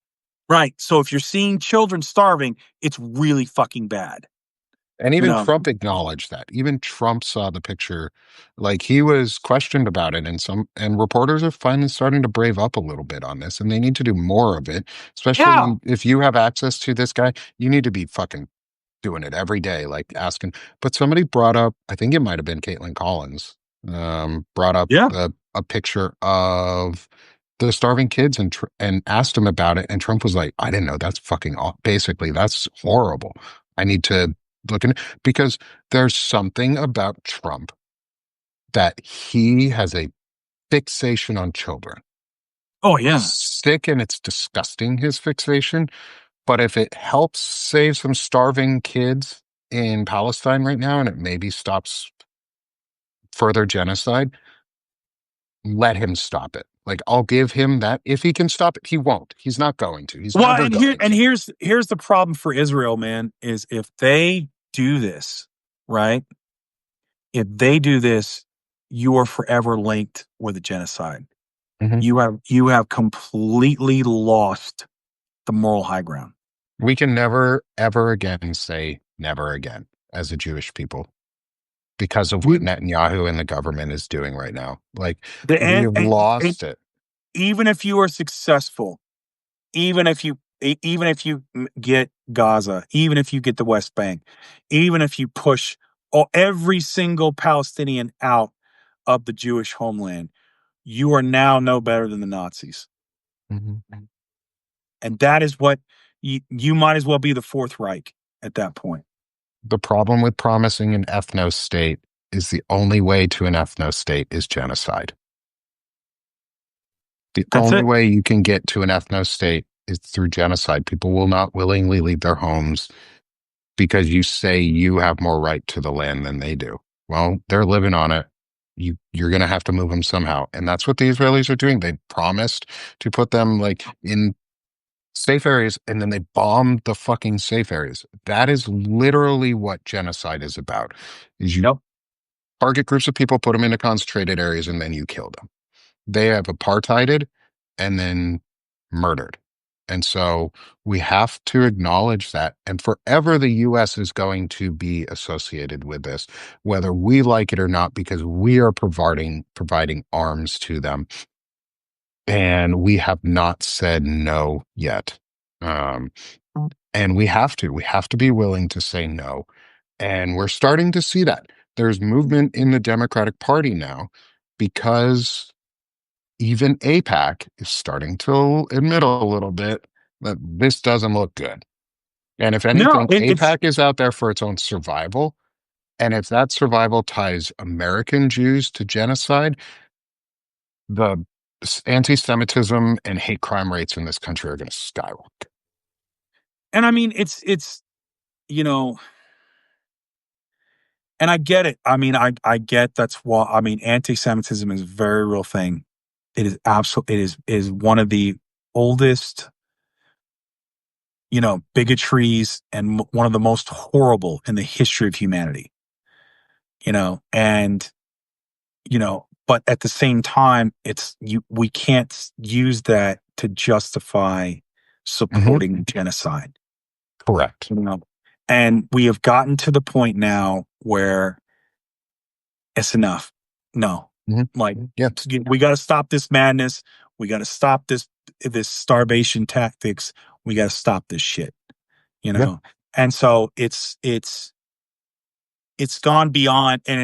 right. So if you're seeing children starving, it's really fucking bad. And You even know? Trump acknowledged that. Even Trump saw the picture. Like he was questioned about it, and reporters are finally starting to brave up a little bit on this, and they need to do more of it. Yeah. Especially if you have access to this guy, you need to be fucking doing it every day, like asking. But somebody brought up, I think it might have been Caitlin Collins, brought up Yeah. a picture of the starving kids and asked him about it. And Trump was like, I didn't know, that's fucking basically, that's horrible. I need to look in, because there's something about Trump that he has a fixation on children. Oh It's yeah. sick and it's disgusting, his fixation. But if it helps save some starving kids in Palestine right now and it maybe stops further genocide, let him stop it. Like, I'll give him that. If he can stop it, he won't. He's not going to. He's Well, never and here going and to. here's the problem for Israel, man, is if they do this, right? If they do this, you are forever linked with a genocide. Mhm. You have completely lost the moral high ground. We can never, ever again say never again as a Jewish people because of what You, Netanyahu and the government is doing right now. Like, the we have and lost it. even if you are successful, even if you get Gaza, even if you get the West Bank, even if you push every single Palestinian out of the Jewish homeland, you are now no better than the Nazis. Mhm. And that is what you might as well be the Fourth Reich at that point. The problem with promising an ethno state is the only way to an ethno state is genocide. The That's only it. way you can get to an ethno state is through genocide. People will not willingly leave their homes because you say you have more right to the land than they do. Well, they're living on it. You're going to have to move them somehow. And that's what the Israelis are doing. They promised to put them like in safe areas, and then they bombed the fucking safe areas. That is literally what genocide is about. Is you Yep. target groups of people, put them into concentrated areas, and then you kill them. They have apartheided and then murdered. And so we have to acknowledge that. And forever, the US is going to be associated with this, whether we like it or not, because we are providing arms to them. And we have not said no yet. Um, and we have to be willing to say no. And we're starting to see that. There's movement in the Democratic Party now because even APAC is starting to admit a little bit that this doesn't look good. And if No, anything, it's APAC is out there for its own survival. And if that survival ties American Jews to genocide, the anti Semitism and hate crime rates in this country are going to skyrocket. and I mean it's you know, and I get it. I mean, I get that's why. I mean, anti-Semitism is a very real thing. It is absolutely it is one of the oldest, bigotries, and one of the most horrible in the history of humanity. And but at the same time, we can't use that to justify Hmm. supporting genocide. Correct. You know? And we have gotten to the point now where it's enough. No, Hmm. like Yeah. we got to stop this madness. We got to stop this starvation tactics. We got to stop this shit. You Yeah. know, and so it's gone beyond, and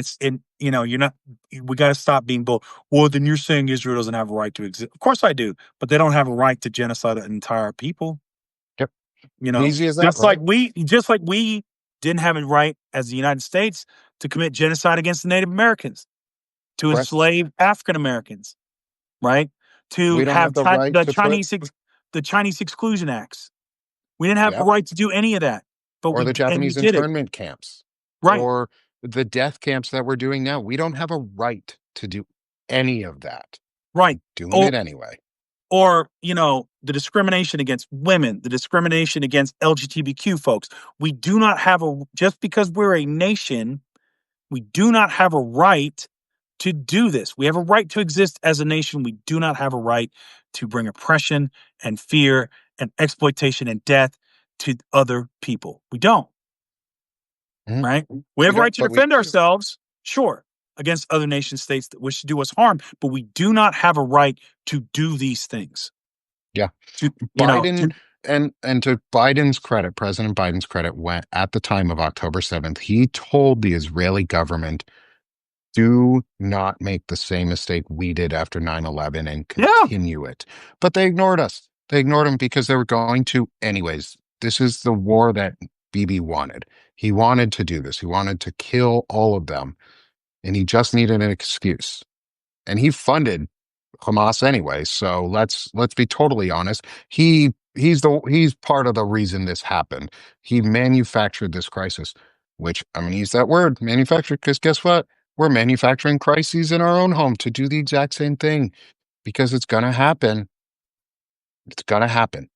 you're not. We got to stop being bold. Well, then you're saying Israel doesn't have a right to exist. Of course I do, but they don't have a right to genocide an entire people. Yep. You know, Easy as that, right? just like we didn't have a right as the United States to commit genocide against the Native Americans, to Correct. enslave African Americans, right? To We don't have have the right to put, The Chinese exclusion acts. We didn't have a yep, right to do any of that, but or the we Japanese did it, internment camps, right? or the death camps that we're doing now. We don't have a right to do any of that. Right. Doing Or it anyway. the discrimination against women, the discrimination against LGBTQ folks. We do not have just because we're a nation, we do not have a right to do this. We have a right to exist as a nation. We do not have a right to bring oppression and fear and exploitation and death to other people. We don't, Mhm. right? We We have a right don't, to but we defend do. ourselves, sure, against other nation states that wish to do us harm, but we do not have a right to do these things. Yeah. To, Biden, and to Biden's credit, President Biden's credit, went at the time of October 7th, he told the Israeli government, do not make the same mistake we did after 9/11 and yeah, continue it. But they ignored us. They ignored him because they were going to anyways. This is the war that Bibi wanted. He wanted to do this. He wanted to kill all of them, and he just needed an excuse. And he funded Hamas anyway. So let's be totally honest. He's part of the reason this happened. He manufactured this crisis, which I'm gonna use that word, manufactured, because guess what? We're manufacturing crises in our own home to do the exact same thing because it's gonna happen. It's gonna happen.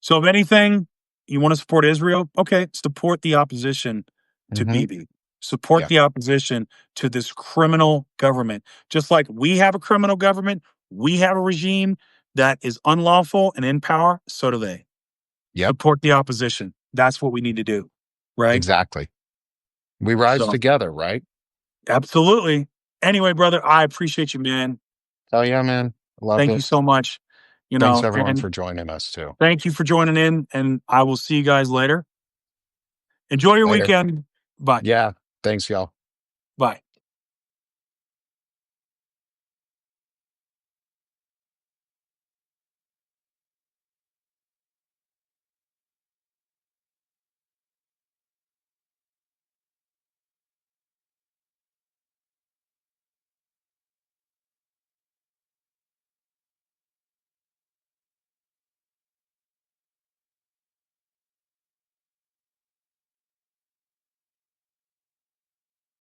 so if anything, you want to support Israel, okay, support the opposition to Hmm. Bibi. Support Yeah. the opposition to this criminal government. Just like we have a criminal government, we have a regime that is unlawful and in power, so do they. Yep. Support the opposition. That's what we need to do. Right? Exactly. We rise So, together, right? absolutely. Anyway, brother, I appreciate you, man. Hell yeah, man. Loved Thank you it. so much. Thanks everyone And for joining us too. thank you for joining in, and I will see you guys later. Enjoy your Later. weekend. Bye. Yeah. Thanks, y'all. Bye.